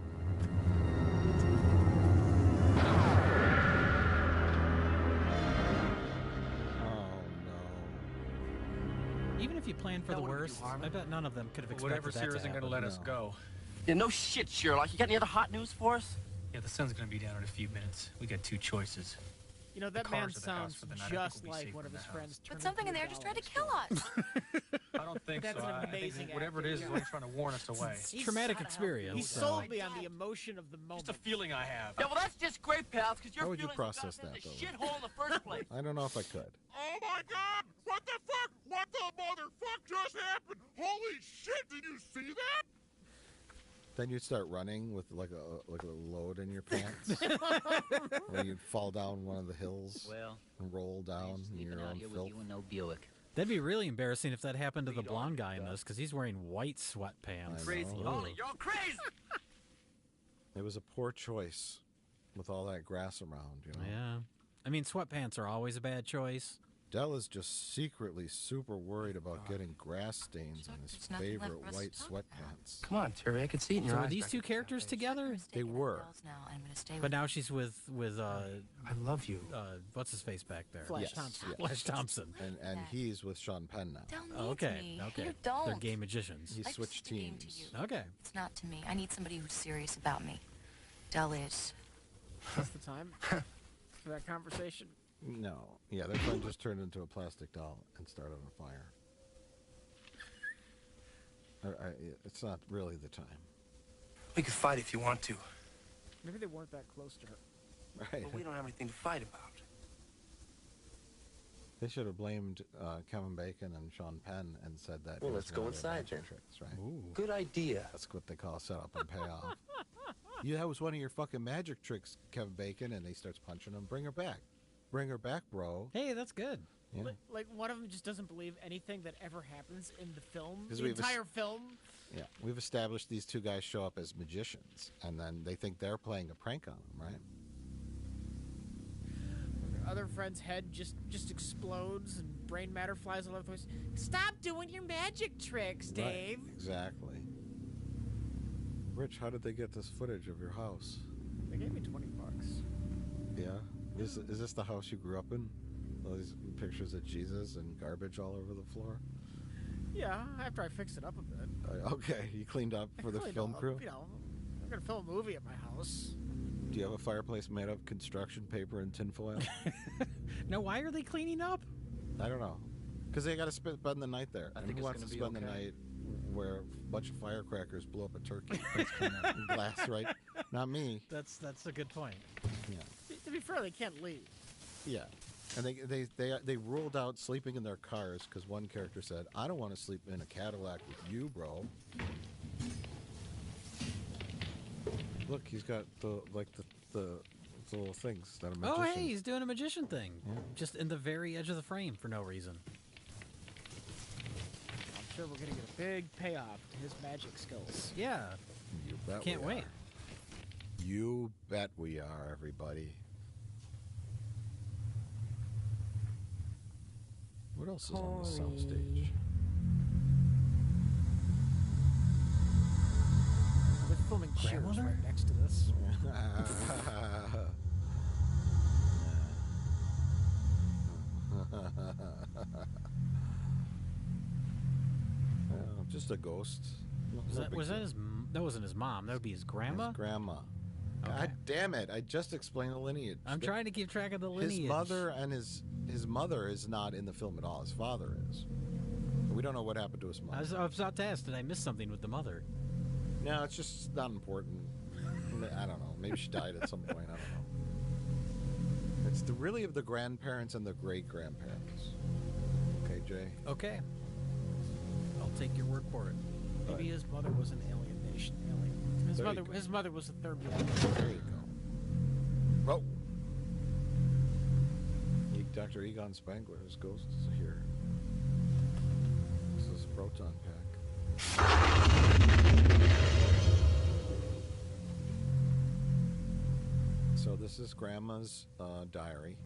Even if you plan for the worst, I bet none of them could have expected Whatever's that here to isn't happen. going to let us go. Yeah, no shit, Sherlock. You got any other hot news for us? Yeah, the sun's going to be down in a few minutes. We got 2 choices. You know, that The man cars at the house sounds for the night. I think just we'll be like safe one in of his the friends. But something in there just tried to kill us. I don't think That's so. an I think amazing whatever it is acting. only trying to warn us away. It's a traumatic experience. He so- sold me on the emotion of the moment. Just a feeling I have. Yeah, well, that's just great, pals, because How your would you feelings process got that, in the though? shithole in the first place. I don't know if I could. Oh my God! What the fuck? What the motherfuck just happened? Holy shit! Did you see that? Then you'd start running with like a load in your pants, or you'd fall down one of the hills and roll down in your own filth. That'd be really embarrassing if that happened to the blonde guy in this, because he's wearing white sweatpants. Crazy. Holy, you're all crazy. It was a poor choice with all that grass around, you know. Yeah. I mean, sweatpants are always a bad choice. Dell is just secretly super worried about getting grass stains on his favorite white sweatpants. Come on, Terry. I could see it in your So are eyes. these 2 characters together? They were. But now she's with I love you. what's his face back there? Flash Yes, Thompson. yes. Flash Thompson. And he's with Sean Penn now. Del needs Okay, me. okay. You don't. They're gay magicians. He I switched pitched a game to teams. you. Okay. It's not to me. I need somebody who's serious about me. Del is. That's the time for that conversation. No. Yeah, their friend just turned into a plastic doll and started a fire. It's not really the time. We could fight if you want to. Maybe they weren't that close to her. Right. But we don't have anything to fight about. They should have blamed Kevin Bacon and Sean Penn and said that. Well, it let's was go one of their inside magic then. tricks, right? Good idea. That's what they call set up and pay off. Yeah, that was one of your fucking magic tricks, Kevin Bacon, and he starts punching him. Bring her back. Bring her back, bro. Hey, that's good. Yeah. Like one of them just doesn't believe anything that ever happens in the film. 'Cause The we've entire film. Yeah, we've established these 2 guys show up as magicians, and then they think they're playing a prank on them, right? Their other friend's head just explodes and brain matter flies all over the place. Stop doing your magic tricks, Dave. Right, exactly. Rich, how did they get this footage of your house? They gave me $20. Yeah? Is this the house you grew up in? All these pictures of Jesus and garbage all over the floor? Yeah, after I fixed it up a bit. Okay, you cleaned up for the Cleaned film up, crew? You know, I'm gonna film a movie at my house. Do you have a fireplace made of construction paper and tinfoil? Now, why are they cleaning up? I don't know. Because they got to spend the night there. I And think who it's wants to gonna be spend the okay. night where a bunch of firecrackers blew up a turkey? In glass, right? Not me. That's a good point. Yeah. To be fair, they can't leave. Yeah. And they ruled out sleeping in their cars because one character said, "I don't want to sleep in a Cadillac with you, bro." Look, he's got the little things that a magician. Oh, hey, he's doing a magician thing. Yeah. Just in the very edge of the frame for no reason. I'm sure we're gonna get a big payoff to his magic skills. Yeah. You bet Can't we wait. are. You bet we are, everybody. What else is on the soundstage? They're filming Cheers right next to this. Just a ghost. Was that his? That wasn't his mom. That would be his grandma. His grandma. Okay. God damn it! I just explained the lineage. I'm trying to keep track of the lineage. His mother and his mother is not in the film at all. His father is. We don't know what happened to his mother. I was about to ask, did I miss something with the mother? No, it's just not important. I don't know. Maybe she died at some point. I don't know. It's really of the grandparents and the great-grandparents. Okay, Jay? Okay. I'll take your word for it. Maybe his mother was an alien. His mother was a third one. There you go. Oh! Dr. Egon Spangler's ghost is here. This is a proton pack. So this is Grandma's diary,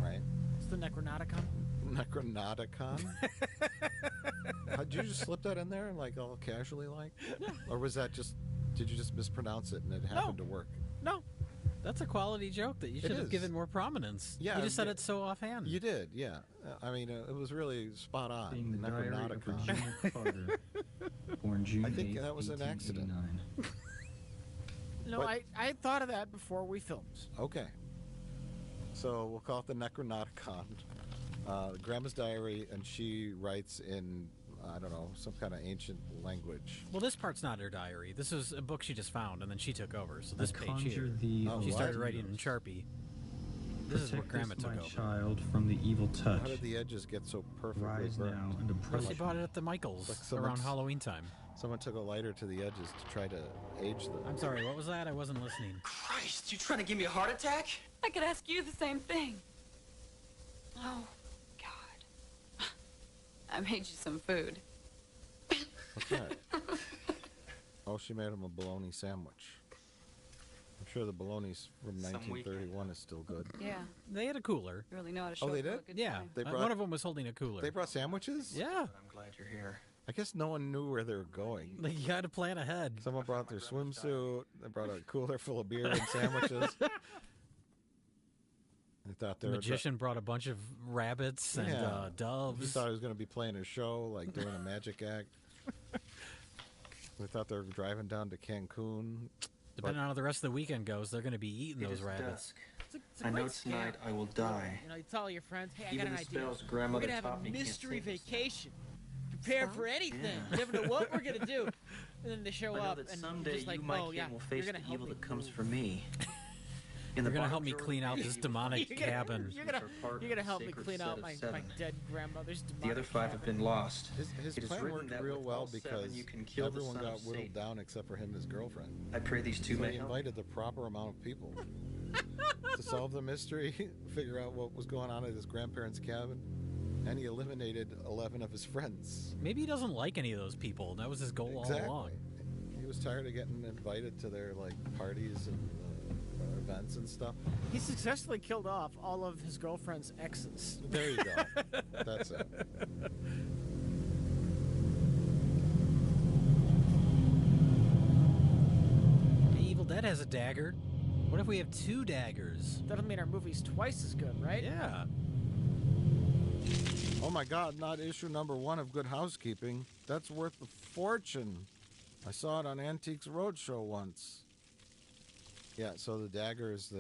right? It's the Necronauticon. Necronauticon? Did you just slip that in there, like all casually, like? Yeah. Or was that just? Did you just mispronounce it and it happened to work? No. That's a quality joke that you should have given more prominence. Yeah, you just said it so offhand. You did, yeah. I mean, it was really spot on. Being the diary of Virginia Carter, born June I think 8th, that was an accident. 1889. No, I thought of that before we filmed. Okay. So we'll call it the Necronauticon. Grandma's diary, and she writes in, I don't know, some kind of ancient language. Well, this part's not her diary. This is a book she just found, and then she took over. So this page here, she started writing in Sharpie. This is what Grandma took over. Child from the evil touch. How did the edges get so perfectly Rise burnt? now and Well, she bought it at the Michaels around Halloween time. Someone took a lighter to the edges to try to age them. I'm sorry, what was that? I wasn't listening. Christ, you trying to give me a heart attack? I could ask you the same thing. Oh, God. I made you some food. What's that? Oh, she made him a bologna sandwich. I'm sure the bologna's from 1931 is still good. Yeah. They had a cooler. You really know how to show Oh, they up for did? a good Yeah. time. One of them was holding a cooler. They brought sandwiches? Yeah. I'm glad you're here. I guess no one knew where they were going. Like, you got to plan ahead. Someone brought their swimsuit. They brought a cooler full of beer and sandwiches. They thought The magician brought a bunch of rabbits and doves. He thought he was going to be playing a show, like doing a magic act. We thought they were driving down to Cancun. Depending on how the rest of the weekend goes, they're going to be eating those rabbits. It's a I know great tonight scam. I will die. You know, you tell all your friends, hey, I Even got an the idea. spells We're grandmother going to have taught a me can't mystery save us. vacation. Prepare for anything. You never know what we're going to do. And then they show I know up that and someday just like, you, my oh, king, yeah, will you're face going the to help evil me that comes move. for me. You're going to help me clean out this demonic cabin. You're gonna help me clean out my dead grandmother's demonic The other 5 have been lost. His It is plan written worked that real with well all 7 because you can kill the everyone son got of whittled Satan. down except for him and his girlfriend. I pray these two So may he help. invited the proper amount of people to solve the mystery, figure out what was going on at his grandparents' cabin, and he eliminated 11 of his friends. Maybe he doesn't like any of those people. That was his goal all along. He was tired of getting invited to their parties and events and stuff. He successfully killed off all of his girlfriend's exes. There you go. That's it. Evil Dead has a dagger. What if we have 2 daggers? That'll mean our movie's twice as good, right? Yeah. Oh my God, not issue number 1 of Good Housekeeping. That's worth a fortune. I saw it on Antiques Roadshow once. Yeah, so the daggers,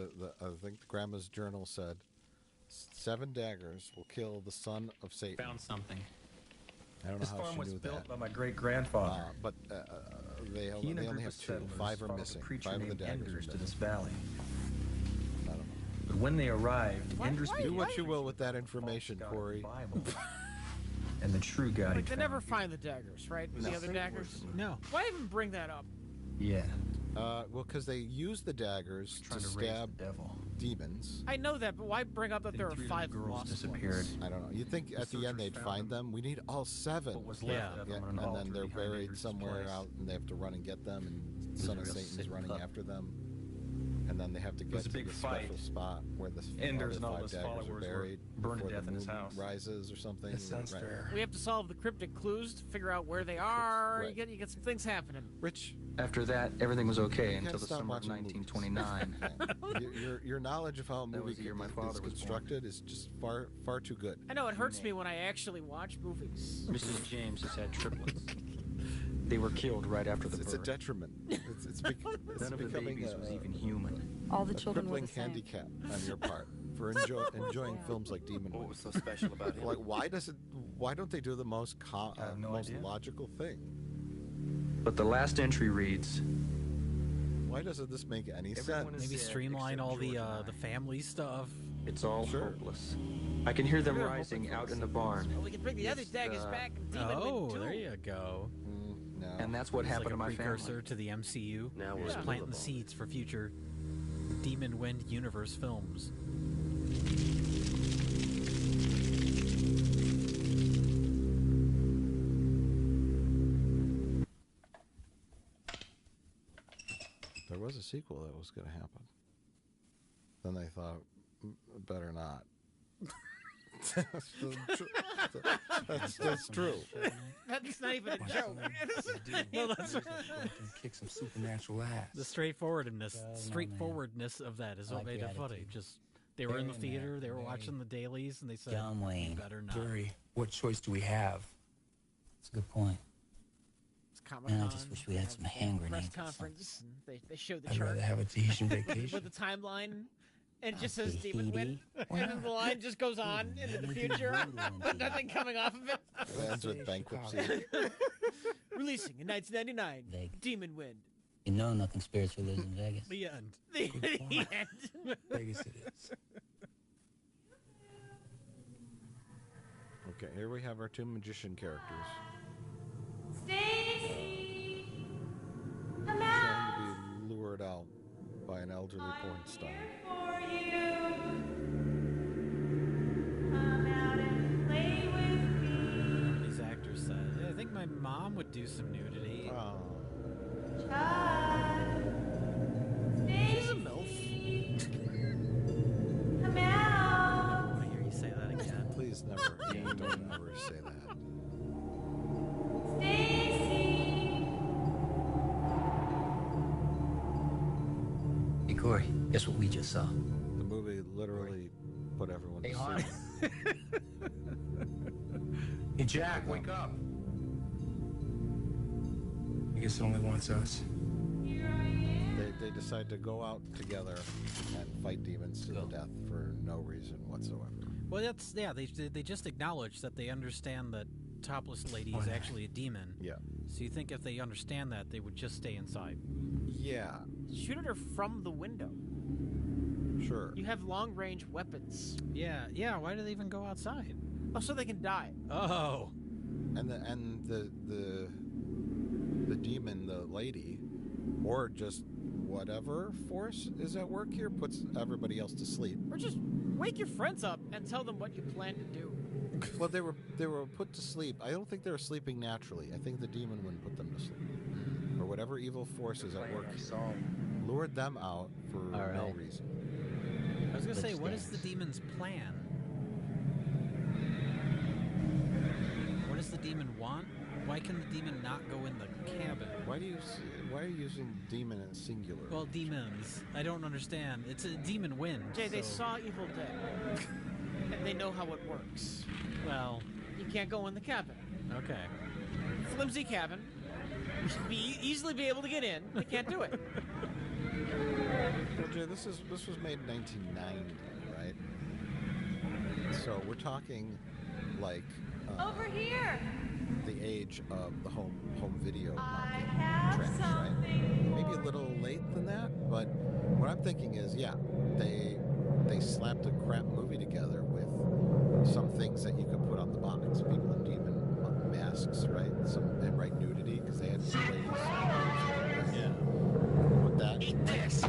I think the Grandma's journal said, 7 daggers will kill the son of Satan. Found something. I don't know This how farm she was knew built that. by my great-grandfather. But they He and a only group have of 2. settlers 5 are followed missing. a preacher 5 of the named daggers Enders are to missing. this valley. I don't know. But when they arrived, Enders Do what you will with that information, Corey. And the true God Like, he'd they found. never find the daggers, right? No. The other daggers? No. Why even bring that up? Yeah. Well, because they use the daggers to Trying to raise stab the devil. demons. I know that, but why bring up that Then there are 3 5 girls lost disappeared. ones? I don't know. You'd think at the end searchers they'd found find them. them. We need all 7. What was left of them on an and altar then they're behind buried Enders' somewhere place. out, and they have to run and get them, and was Son a of real Satan's sick running pup. after them. And then they have to was get a to big the fight. special spot where the Enders and all 5 his daggers followers are were buried burned to before death the in his moon house. rises or something. That sounds Right. fair. We have to solve the cryptic clues to figure out where they are. Right. You get some things happening. Rich, After that, everything was okay you until can't the stop summer of watching movies. 1929. your knowledge of how a That movie was the year my is father was born. constructed is just far too good. I know it hurts me when I actually watch movies. Mrs. James has had triplets. They were killed right after the birth. It's a detriment. It's None of the becoming babies was even human. All the children were crippling the same. handicap on your part for enjoying films like Demon What Wind. was so special about him? Like, why don't they do the most most idea. logical thing? But the last entry reads, Why doesn't this make any sense? Maybe streamline all the family stuff. "It's all hopeless. I can hear them rising out in the barn." Well, we can bring the other daggers back and Demon Wind too. There you go. No. And that's what It's happened like a to my precursor family. to the MCU. Now we're Just planting the seeds for future Demon Wind universe films. There was a sequel that was going to happen. Then they thought, better not. That's true. That's not even a joke. No, that's Kick some supernatural ass. the straightforwardness of that is what made it funny. Just they were in the theater, they were watching the dailies, and they said, John Wayne. "Better not." Jerry, what choice do we have? That's a good point. It's Comic-Con. Man, I just wish we had some hand press grenades. conference. And they showed the I'd chart rather have a Tahitian vacation. with the timeline, and it just says Demon Wind, and then the line just goes on into the future with nothing coming off of it. It ends with bankruptcy. Releasing in 1999, Vegas. Demon Wind. You know nothing spiritual lives in Vegas. The end. The end. Vegas it is. Okay, here we have our two magician characters. Stacy! Come Trying to be lured out by an elderly porn star. for you. Come out and play with me. These actors said, "Yeah, I think my mom would do some nudity." Oh. She's a MILF. Come I out. want to hear you say that again. Please never, don't ever say that. Stacy. Hey, Corey, guess what we just saw? The movie literally put everyone to Harlan. sleep. Hey, Jack, wake up. I guess it only wants us. They decide to go out together and fight demons to the death for no reason whatsoever. Well, that's They just acknowledge that they understand that Topless Lady is actually a demon. Yeah. So you think if they understand that, they would just stay inside? Yeah. Shoot at her from the window. Sure. You have long-range weapons. Yeah. Why do they even go outside? Oh, so they can die. Oh. And the demon, the lady, or just whatever force is at work here, puts everybody else to sleep. Or just wake your friends up and tell them what you plan to do. Well, they were put to sleep. I don't think they were sleeping naturally. I think the demon would put them to sleep, or whatever evil force is at work here, lured them out for no reason. I was gonna say, what is the demon's plan? What does the demon want? Why can the demon not go in the cabin? Why are you using demon in singular? Well, demons. I don't understand. It's a demon wind. Jay, they so- saw Evil Dead. And they know how it works. Well, you can't go in the cabin. Okay. Flimsy cabin. You should easily be able to get in. They can't do it. Well, Jay, this was made in 1990, right? So we're talking like Over here. the age of the home video I have trends, right? something. Maybe a little late than that, but what I'm thinking is, yeah, they slapped a crap movie together with some things that you could put on the box. People in demon masks, right? And right nudity because they had displays. Yeah. Put that. Eat this.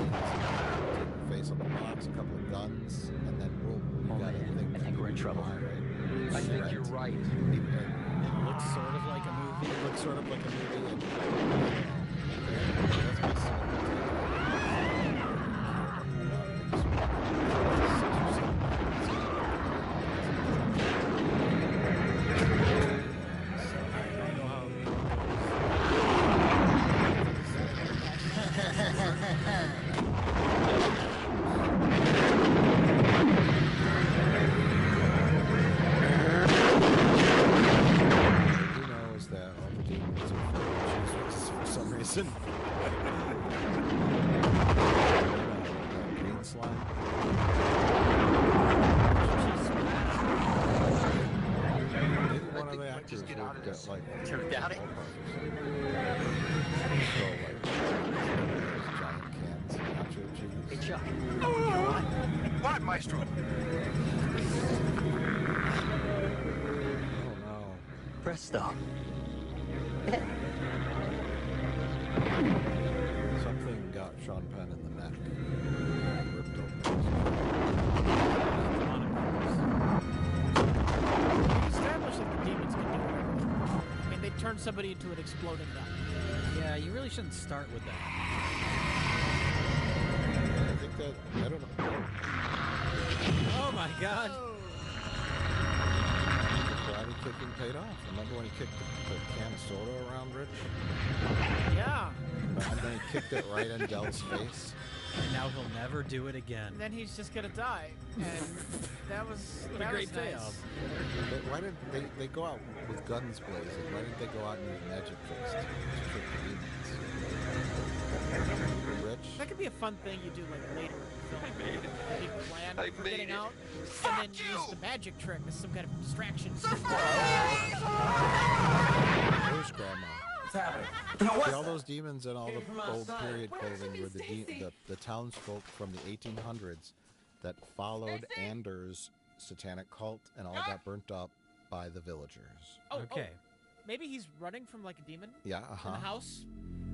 Face on the box, a couple of guns, and then boom, you got anything. I think we're in trouble. Right? I think you're right. It looks sort of like a movie. It looks sort of like a movie. He knows that all the demons are Wilson. Green slime. Maybe one of the actors would get like Turned out it. Throw like giant cans of nacho cheese. Hey, Chuck. You know what? What, Maestro? Oh no. Presto. Something got Sean Penn in the neck. Ripped open. Established that the demons can do whatever. I mean, they turn somebody into an exploding gun. Yeah, you really shouldn't start with that. I think that, I don't know. Oh my god. Karate kicking paid off. Remember when he kicked the can of soda around Rich? Yeah. And then he kicked it right in Del's face. And now he'll never do it again. And then he's just gonna die. And that was What a great payoff. But why didn't they go out with guns blazing? Why didn't they go out and use magic tricks to trick the demons? Rich? That could be a fun thing you do like later in the film. You plan for getting out, and then use the magic trick as some kind of distraction. Where's Grandma? What's happening? See, all those demons and all the old period clothing were the townsfolk from the 1800s that followed Anders' satanic cult and all got burnt up by the villagers. Okay. Maybe he's running from like a demon. Yeah, In the house,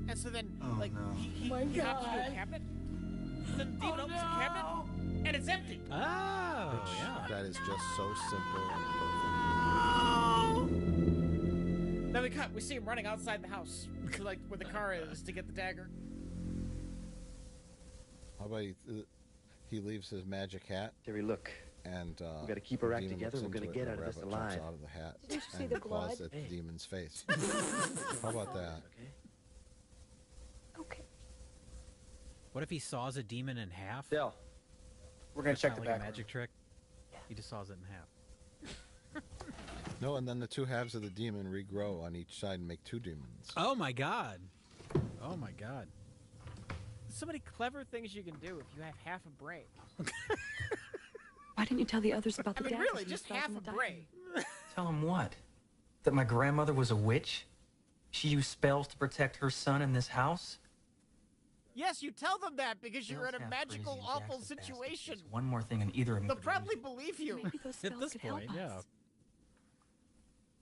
and so then Oh, like no. he hops into a cabinet. And then the demon opens the cabinet, and it's empty. Oh, yeah. That is just so simple and perfect. Then we cut. We see him running outside the house, to like where the car is, to get the dagger. How about he leaves his magic hat? Terry, look. And We gotta keep our act demon together. looks We're gonna into it get and out of the this rabbit jumps alive. out of the hat Didn't you see and the claws blood? at the demon's face. How about that? Okay. What if he saws a demon in half? Del, we're gonna That's check not the like back a magic room. trick. He just saws it in half. No, and then the two halves of the demon regrow on each side and make two demons. Oh my god. Oh my god. There's so many clever things you can do if you have half a brain. Why didn't you tell the others about the I mean, daggers really, and the just spells half in a the brain. Tell him what? That my grandmother was a witch? She used spells to protect her son in this house? Yes, you tell them that because you're in a Girls have magical, crazy awful Jackson situation. One more thing and either of them They'll could probably believe you. Maybe those At spells this could point, help yeah. us.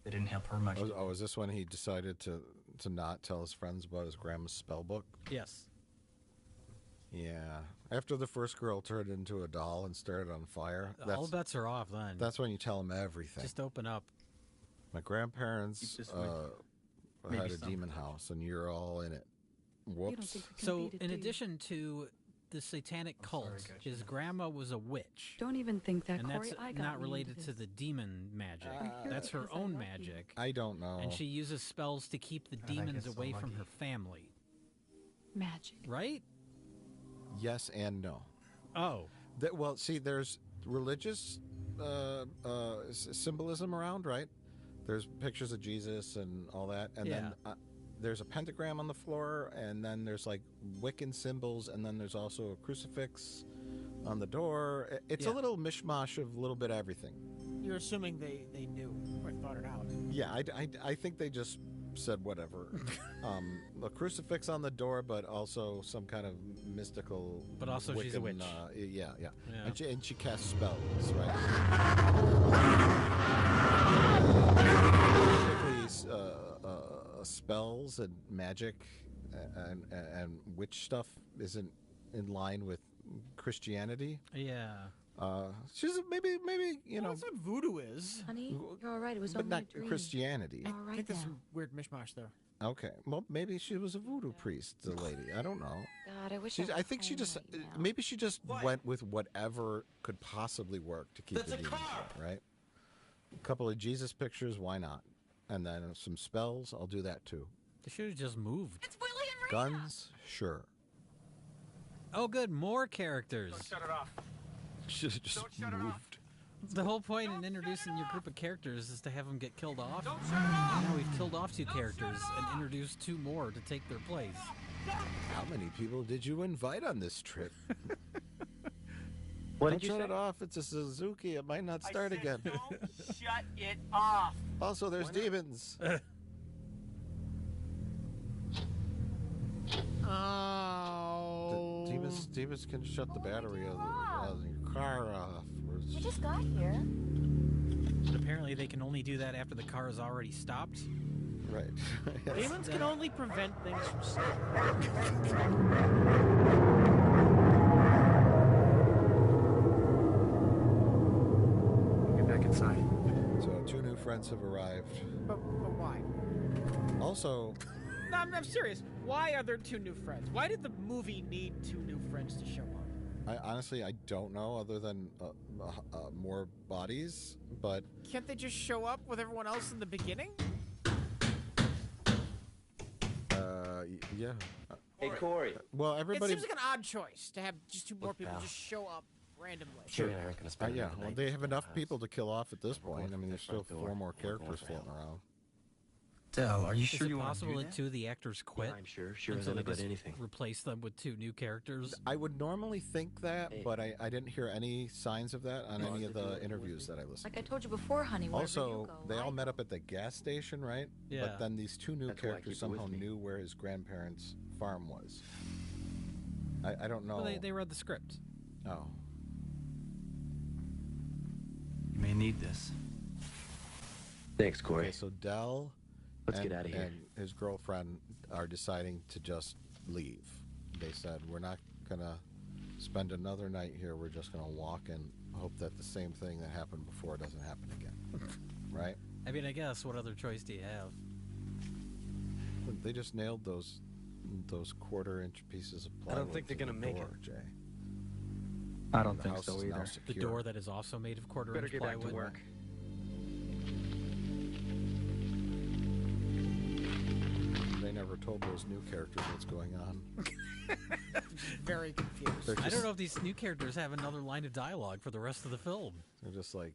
They didn't help her much. Oh, is this when he decided to not tell his friends about his grandma's spell book? Yes. Yeah. After the first girl turned into a doll and started on fire, All bets are off then. that's when you tell them everything. Just open up. My grandparents Keep this with maybe had a some. demon house, and you're all in it. Whoops. So, in addition to the satanic cult, his grandma was a witch. Don't even think that, And Corey. that's I got not me related into to this. the demon magic. I'm here That's her because I own love you. magic. I don't know. And she uses spells to keep the demons get so away from lucky. her family. Magic. Right? Yes and no. Oh. Well, see, there's religious symbolism around, right? There's pictures of Jesus and all that, and then there's a pentagram on the floor, and then there's like Wiccan symbols, and then there's also a crucifix on the door. It's a little mishmash of a little bit of everything. You're assuming they knew or thought it out. Yeah, I think they just said whatever. A crucifix on the door, but also some kind of mystical. But also she's a Wiccan, witch. Yeah. Yeah. And she casts spells, right? Basically, spells and magic and witch stuff isn't in line with Christianity. Yeah. She's maybe you know. That's what voodoo is. Honey, you're all right. It was But only not a dream. Christianity. All I right think there's now. some weird mishmash there. Okay, well, maybe she was a voodoo priest, the lady. I don't know. God, I wish I think she just, maybe she just went with whatever could possibly work to keep the demons out, right? A couple of Jesus pictures, why not? And then some spells, I'll do that too. They should have just moved. Guns, sure. Oh, good. More characters. Shut it off. Should have just moved. The whole point in introducing your group of characters is to have them get killed off. And now we've killed off 2 characters and introduced 2 more to take their place. How many people did you invite on this trip? What Don't did you shut say? it off. It's a Suzuki. It might not start again. Don't shut it off. Also, there's demons. Oh. Demons can shut the battery of your car off. We just got here. But apparently they can only do that after the car is already stopped. Right. Demons can only prevent things from stopping. Get back inside. So 2 new friends have arrived. But why? Also... No, I'm serious. Why are there 2 new friends? Why did the movie need 2 new friends to show up? Honestly, I don't know, other than more bodies, but... Can't they just show up with everyone else in the beginning? Yeah. Hey, Corey. Well, everybody... It seems like an odd choice to have just 2 more people just show up randomly. Sure, I aren't gonna spend yeah, another well, night they have in the enough house. people to kill off at this point. I mean, there's still front 4 door. more We're going characters for floating help. around. Del, are you sure Is you it want to possible do that that? 2 of the actors quit? Yeah, I'm sure. Sure as until they anybody just anything. replace them with 2 new characters? I would normally think that, Hey. but I didn't hear any signs of that on any of the interviews that I listened Like I told you before, honey, wherever Also, you go, they all I met go. up at the gas station, right? Yeah. But then these 2 new That's why I characters keep it with somehow me. knew where his grandparents' farm was. I don't know. Well, they read the script. Oh. You may need this. Thanks, Corey. Okay, so Del Let's get outta here. and his girlfriend are deciding to just leave. They said, we're not going to spend another night here. We're just going to walk and hope that the same thing that happened before doesn't happen again. Right? I mean, I guess, what other choice do you have? They just nailed those 1/4-inch pieces of I plywood. don't think they're to the gonna make door, it. Jay. I don't The think house so is now either. The secure. door that is also made of 1/4-inch Better get back plywood. to work. They never told those new characters what's going on. Very confused. They're I just, don't know if these new characters have another line of dialogue for the rest of the film. they're just like,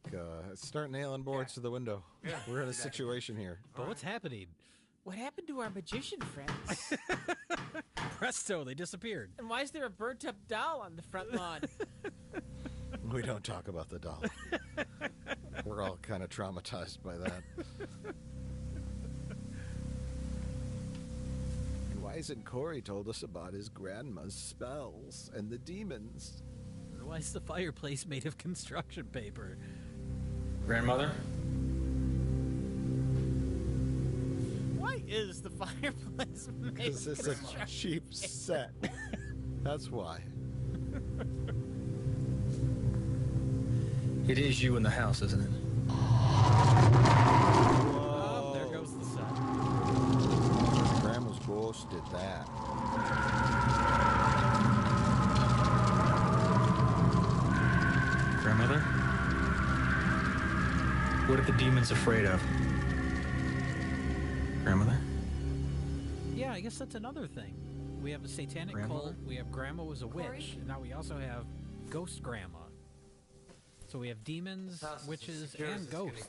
start nailing boards to the window. We're in a situation here. But what's happening? What happened to our magician friends? Presto, they disappeared. And why is there a burnt-up doll on the front lawn? We don't talk about the doll. We're all kind of traumatized by that. And why isn't Corey told us about his grandma's spells and the demons? Why is the fireplace made of construction paper? Grandmother? Why is the fireplace made Because of it's a construction cheap set. That's why. It is you in the house, isn't it? Oh, there goes the set. Grandma's ghost did that. Grandmother? What are the demons afraid of? Grandmother? Yeah, I guess that's another thing. We have a satanic Grandmother? cult, we have Grandma was a Corey? witch, and now we also have Ghost Grandma. So we have demons, witches, and ghosts.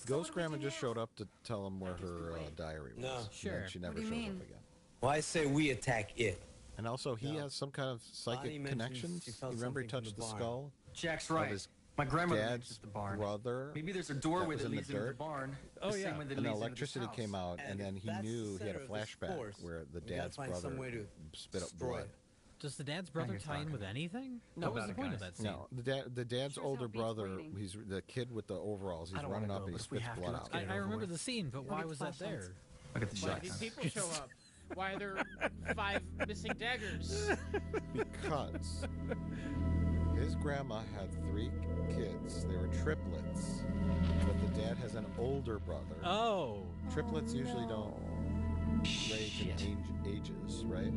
Ghost Grandma just showed up to tell him where her diary was. No. And Sure. then she never What do you showed mean? up again. Well, I say we attack it. And also, he No. has some kind of Bonnie psychic mentions connections. she You felt remember he something from touched the the barn. skull Jack's of right. his My grandmother dad's mentions the barn. brother. Maybe there's a that doorway was that in the leads into the dirt. barn. Oh, the yeah. Same way that And leads into electricity this came house. out, and then he that's knew the he had a center of this flashback force. where the We gotta dad's find some brother way to spit up destroy blood. it. Does the dad's brother you're tie in talking. with anything? No, What was about the it, point of guys. that scene? No, the dad's Sure as older hell beats brother, waiting. he's the kid with the overalls. He's I don't running wanna up go, and he but if we spits have to, blood let's out. get it I over remember with. the scene, but why get was that flashlights. there? Look at the Why shotgun. did people show up? Why are there 5 missing daggers? Because his grandma had 3 kids. They were triplets. But the dad has an older brother. Oh, Triplets usually don't range in ages, right?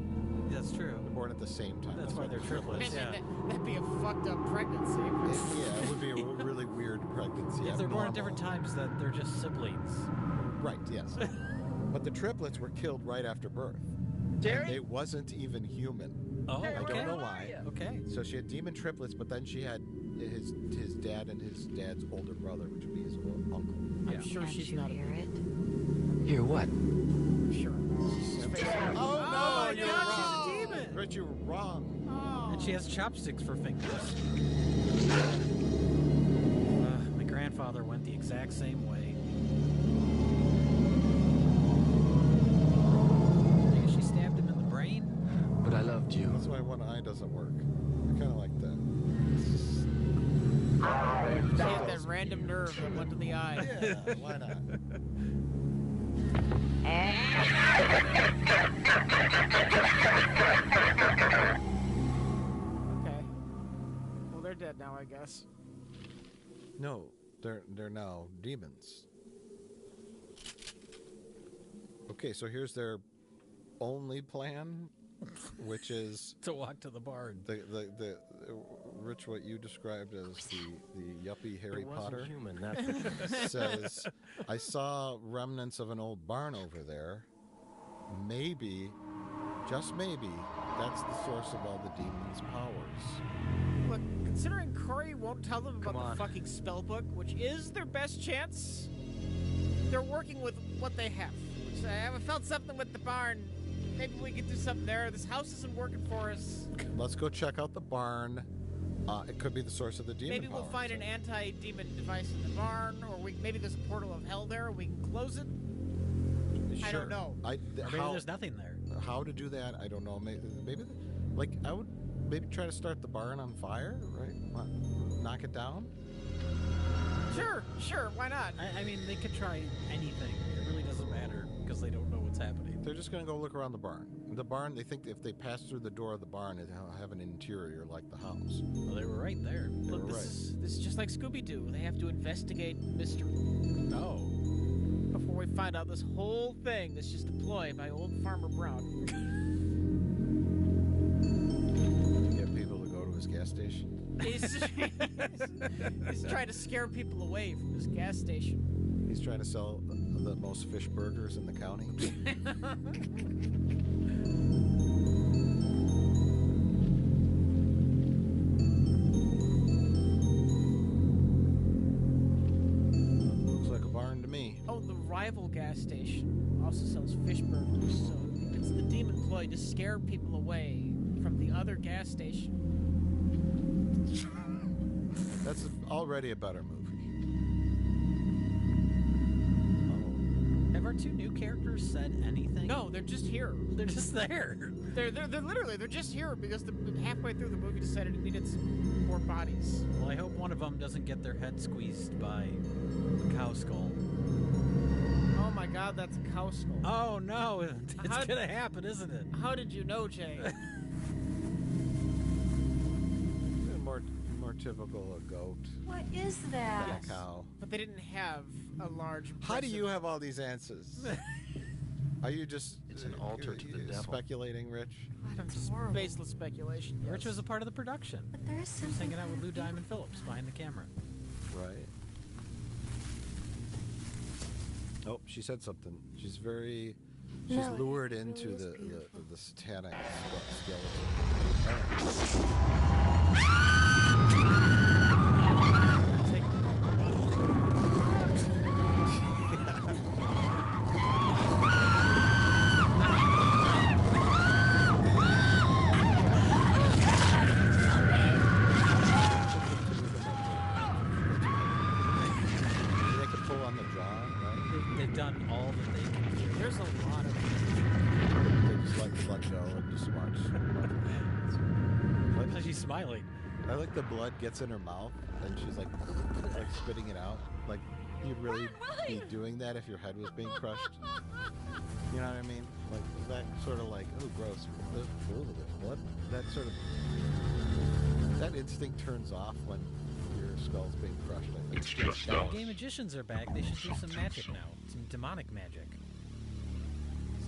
that's true. They're born at the same time. That's why they're triplets. Man, Yeah. that'd be a fucked up pregnancy. Yeah, it would be a really weird pregnancy. If they're born at abnormal. different times, then they're just siblings. Right, yes. But the triplets were killed right after birth. Jerry? And they wasn't even human. Oh, I okay. don't know why. Okay. So she had demon triplets, but then she had his dad and his dad's older brother, which would be his uncle. I'm sure she's not hear it. Hear what? Sure. Oh no, you're wrong. She's a demon. Rich, you were wrong. Oh. And she has chopsticks for fingers. My grandfather went the exact same way. Maybe she stabbed him in the brain? But I loved you. That's why one eye doesn't work. I kind of like that. She had that random nerve that went to the eye. Yeah, why not? Okay. Well, they're dead now, I guess. No, they're now demons. Okay, so here's their only plan, which is to walk to the barn. The Rich, what you described as the yuppie Harry Potter human, that's says, I saw remnants of an old barn over there. Maybe, just maybe, that's the source of all the demons' powers. Look, considering Corey won't tell them about the fucking spell book, which is their best chance, they're working with what they have. So I haven't felt something with the barn. Maybe we can do something there. This house isn't working for us. Let's go check out the barn. It could be the source of the demon Maybe we'll powers. find an anti-demon device in the barn, or maybe there's a portal of hell there. We can close it. Sure. I don't know. Or maybe there's nothing there. How to do that? I don't know. Maybe like I would maybe try to start the barn on fire, right? What? Knock it down. Sure. Why not? I mean, they could try anything. It really doesn't matter because they don't know what's happening. They're just going to go look around the barn. The barn, they think if they pass through the door of the barn, it'll have an interior like the house. Well, they were right there. Look, this is just like Scooby-Doo. They have to investigate mystery. No. Before we find out this whole thing that's just a ploy by old Farmer Brown. Get people to go to his gas station. He's trying to scare people away from his gas station. He's trying to sell the most fish burgers in the county. Looks like a barn to me. Oh, the rival gas station also sells fish burgers, so it's the demon ploy to scare people away from the other gas station. That's already a better movie. Have our two new characters said anything? No, they're just here. They're just there. They're literally, they're just here because halfway through the movie decided it needed some more bodies. Well, I hope one of them doesn't get their head squeezed by a cow skull. Oh my god, that's a cow skull. Oh no, it's gonna happen, isn't it? How did you know, Jay? More typical a goat. What is that? Than a cow. But they didn't have a large... How do you have all these answers? Are you just... It's an altar to the devil. Speculating, Rich? Just baseless speculation. Rich was a part of the production. But there is He was something hanging out with Lou Diamond Phillips behind the camera. Right. Oh, she said something. She's very... She's lured into the satanic skeleton. They've done all that they can do. There's a lot of... They just let go and just watch. So she's smiling. I like the blood gets in her mouth and she's like spitting it out. Like you'd really be doing that if your head was being crushed. You know what I mean? Like that sort of like, oh gross, blood. That sort of that instinct turns off when your skull's being crushed. I think. It's just Gay magicians are back. They should do some magic now. Some demonic magic.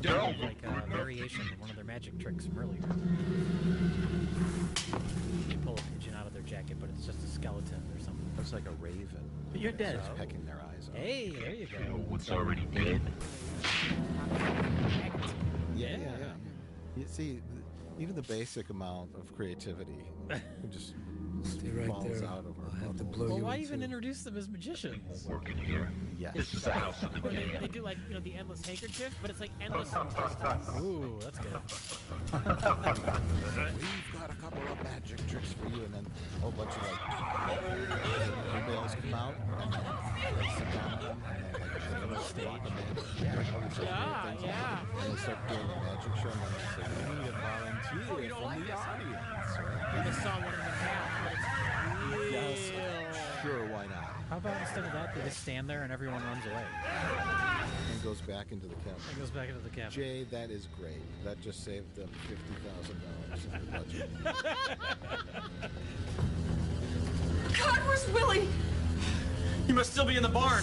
Some kind of like a variation of one of their magic tricks from earlier. They pull a pigeon out of their jacket, but it's just a skeleton or something. Looks like a raven. But you're dead. Just pecking their eyes out. Hey, there you go. What's already dead? Yeah. You see, even the basic amount of creativity can just Stay right falls there. out of her. I'll have to blow Well, you why in even two. introduce them as magicians? Working here. Yes. This is the house of the Or dead. they do like, you know, the endless handkerchief, but it's like endless intestines. Ooh, that's good. We've got a couple of magic tricks for you, and then a whole bunch of like emails come out, and then they sit down on them, and then like they lock them in. Yeah. And they start doing a magic show, and then it's like, we need a volunteer from the audience, right? And they saw one of them now, but it's Yes. real. Sure, why not? How about instead of that, they just stand there and everyone runs away? And goes back into the cabin. It goes back into the cabin. Jay, that is great. That just saved them $50,000 in the budget. God, where's Willie? He must still be in the barn.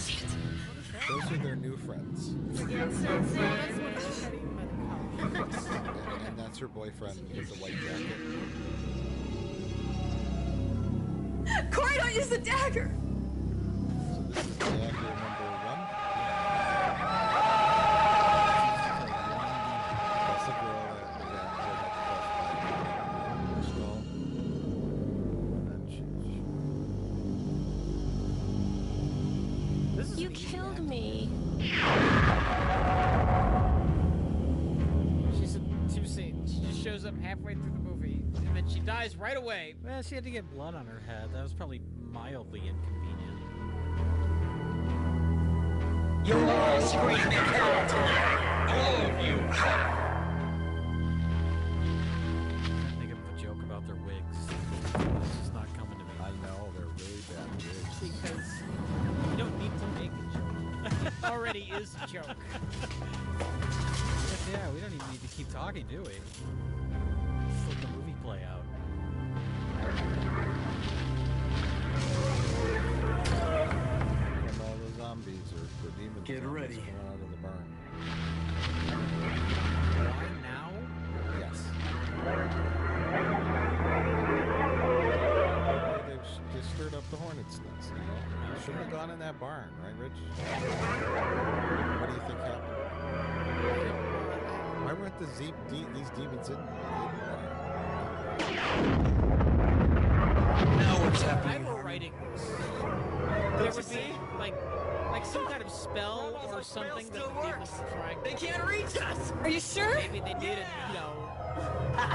Those are their new friends. And that's her boyfriend with the white jacket. Corey, don't use the dagger. So this is dagger number 1. That's the girl that got skull. And then You killed me. She's in 2 scenes. She just shows up halfway through the movie, and then she dies right away. Well, she had to get blood on her head. That was probably mildly inconvenient. You're all screaming hell tonight. All of you. Think of a joke about their wigs. It's just not coming to me. I know, they're really bad wigs. Because you don't need to make a joke. Already is a joke. Yeah, we don't even need to keep talking, do we? Just let the movie play out. And all the zombies or the demons Get ready. coming out of the barn. Why now? Yes. They stirred up the hornet's nest, you know? Shouldn't have gone in that barn, right, Rich? What do you think happened? Why weren't these demons in the barn? Now what's I happening? were writing this. There would be like some kind of spell or something that the demons were trying. They can't reach us! Are you sure? Maybe they needed, you know,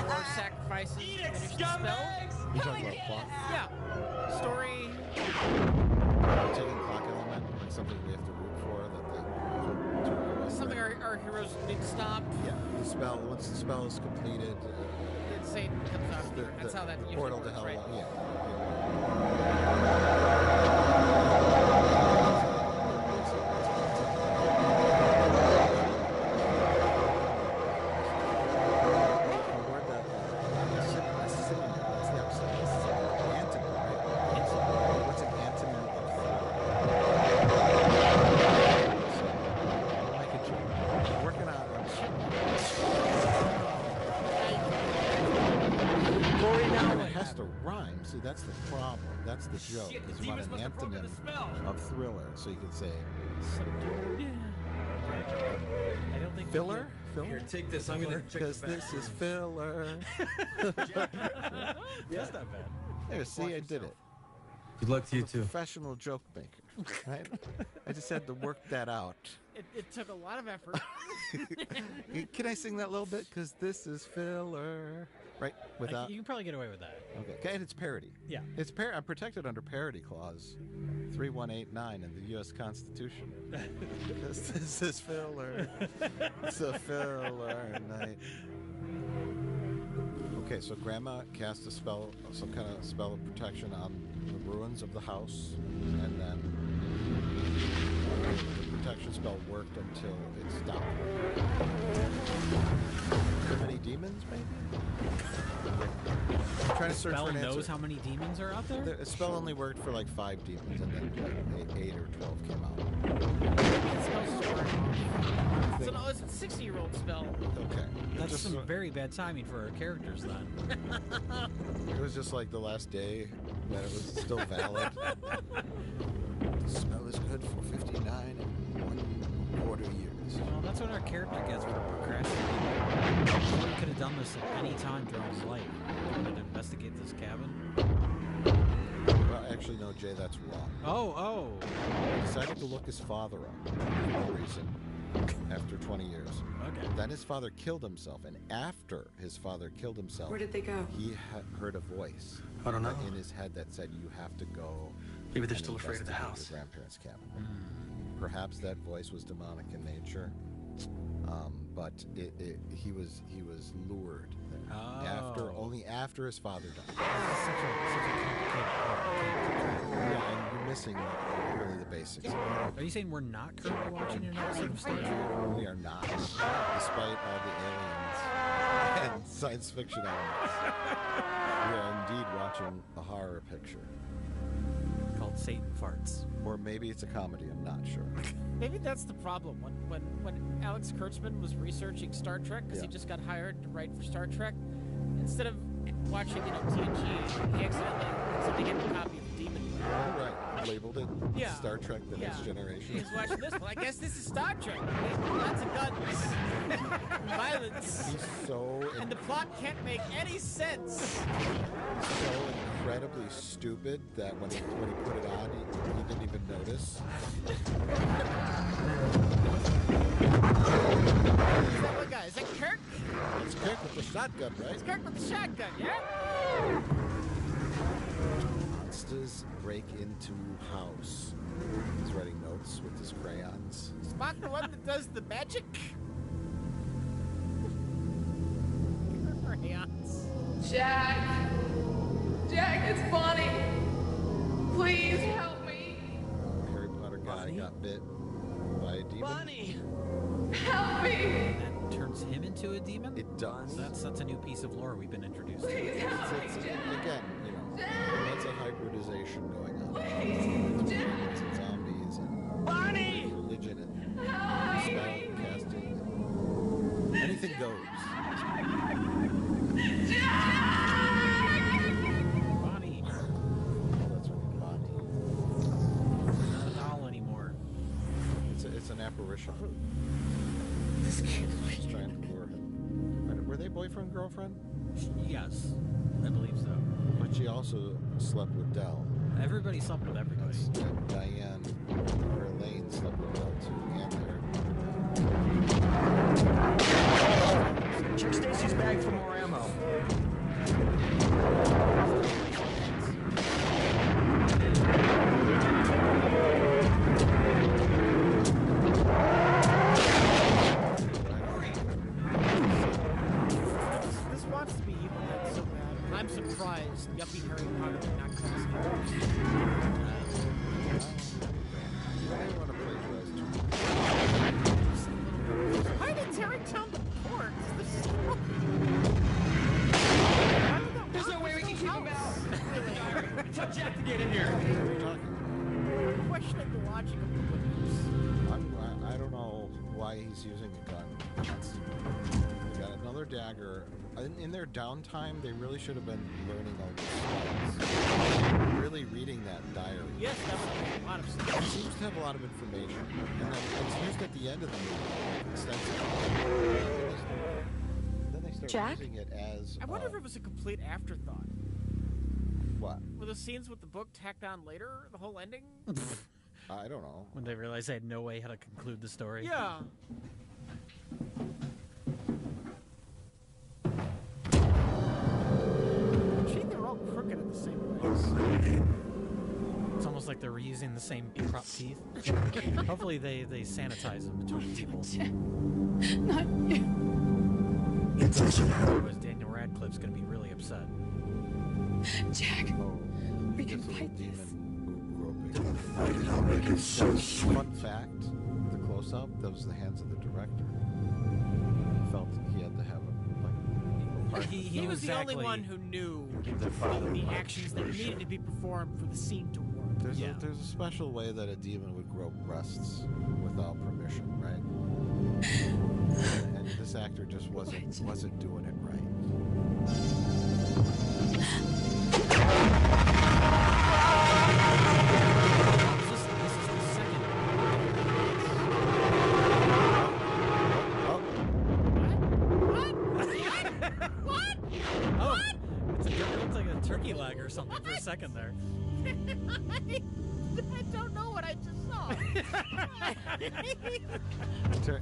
more sacrifices to finish the spell. You talking about clock? Yeah. Story. Taking clock element, like something we have to root for that they hope to realize. Something our heroes need to stop. Yeah, the spell. Once the spell is completed, Satan comes out of the That's how that the usually portal works, to hell. right? Yeah. See, that's the problem. That's the joke. Because you want an antonym of thriller, so you could say I don't think filler. Filler. Here, take this. I'm gonna check Because the back. this is filler. That's not bad. There, see, I did it. Good luck to you I'm a too. professional joke maker, right? I just had to work that out. It took a lot of effort. Can I sing that a little bit? Because this is filler. Right? Without. You can probably get away with that. Okay, and it's parody. Yeah. It's I'm protected under parody clause 3189 in the U.S. Constitution. This is filler. It's a filler night. Okay, so Grandma cast a spell, some kind of spell of protection on the ruins of the house, and then the protection spell worked until it stopped working. Too many demons, maybe? I'm trying to search Spell for an answer. knows how many demons are out there? The spell only worked for like 5 demons, and then like 8 or 12 came out. It's a 60-year-old spell. Okay. That's Just some so- very bad timing for our characters then. It was just like the last day that it was still valid. The spell is good for 59 and 1/4 years. Well, that's what our character gets for procrastinating. He could have done this at any time during his life. He wanted to investigate this cabin. Well, actually, no, Jay, that's wrong. Oh. He decided to look his father up for no reason after 20 years. Okay. Then his father killed himself, and after his father killed himself, Where did they go? He heard a voice I don't know. in his head that said, "You have to go." Maybe they're and still afraid of the investigate house. Your grandparents' cabin. Perhaps that voice was demonic in nature, but he was lured there. Only after his father died. Yeah, and you're missing really the basics. Are you saying we're not currently watching an episode of Star Trek? We are not, despite all the aliens and science fiction elements. We are indeed watching a horror picture. Called Satan Farts. Or maybe it's a comedy, I'm not sure. Maybe that's the problem. When Alex Kurtzman was researching Star Trek, because he just got hired to write for Star Trek, instead of watching, TNG, he accidentally get a copy of Demon. Right, labeled it Star Trek The Next Generation. He's watching this one. I guess this is Star Trek. Lots of guns, violence. He's so... And the plot can't make any sense. So incredibly stupid that when he put it on, he didn't even notice. Is that what guy? Is that Kirk? It's Kirk with the shotgun, right? It's Kirk with the shotgun, yeah? Monsters break into house. He's writing notes with his crayons. Spock the one that does the magic? Crayons. Jack, it's Bonnie. Please help me. Harry Potter guy got bit by a demon. Bonnie! Help me! That turns him into a demon? It does. That's a new piece of lore we've been introduced to. Please help me, Jack. Again, that's a hybridization going on. It's demons and zombies and Bonnie! religion and spell casting. Anything goes. Bonnie! Oh, that's right, Bonnie. Not a doll anymore. It's an apparition. She's trying to lure him. Were they boyfriend, girlfriend? Yes, I believe so. But she also slept with Dell. Everybody slept with everybody. And Diane, or Elaine, slept with Dell too, and Check Stacy's bag for more ammo. This wants to be evil dead so bad. I'm surprised yuppie Harry Potter did not call us I want to plagiarize too. Why did Terry tell the port? There's no way we can keep him out. Tell Jack to get in here. I'm questioning the logic of the witness. I don't know why he's using a gun. They got another dagger. In their downtime, they really should have been learning all these spells. Really reading that diary. Yes, that would make a lot of sense. It seems to have a lot of information, and then it's used at the end of the movie extensively. Then they start Jack? using it as. I wonder if it was a complete afterthought. What? Were the scenes with the book tacked on later? The whole ending? I don't know. When they realized they had no way how to conclude the story. Yeah. Gee, they're all crooked in the same place. It's almost like they're reusing the same prop teeth. Hopefully they sanitize them between people. Not you. Otherwise Daniel Radcliffe's going to be really upset. Jack, we can This little fight this. demon I'll make it so sweet. Fun fact, the close-up, that was the hands of the director. Felt he had to have a, like, He was the only one who knew the actions that needed to be performed for the scene to work. There's a special way that a demon would grow breasts without permission, right? And this actor just wasn't doing it right. turkey leg or something for a second there. I don't know what I just saw.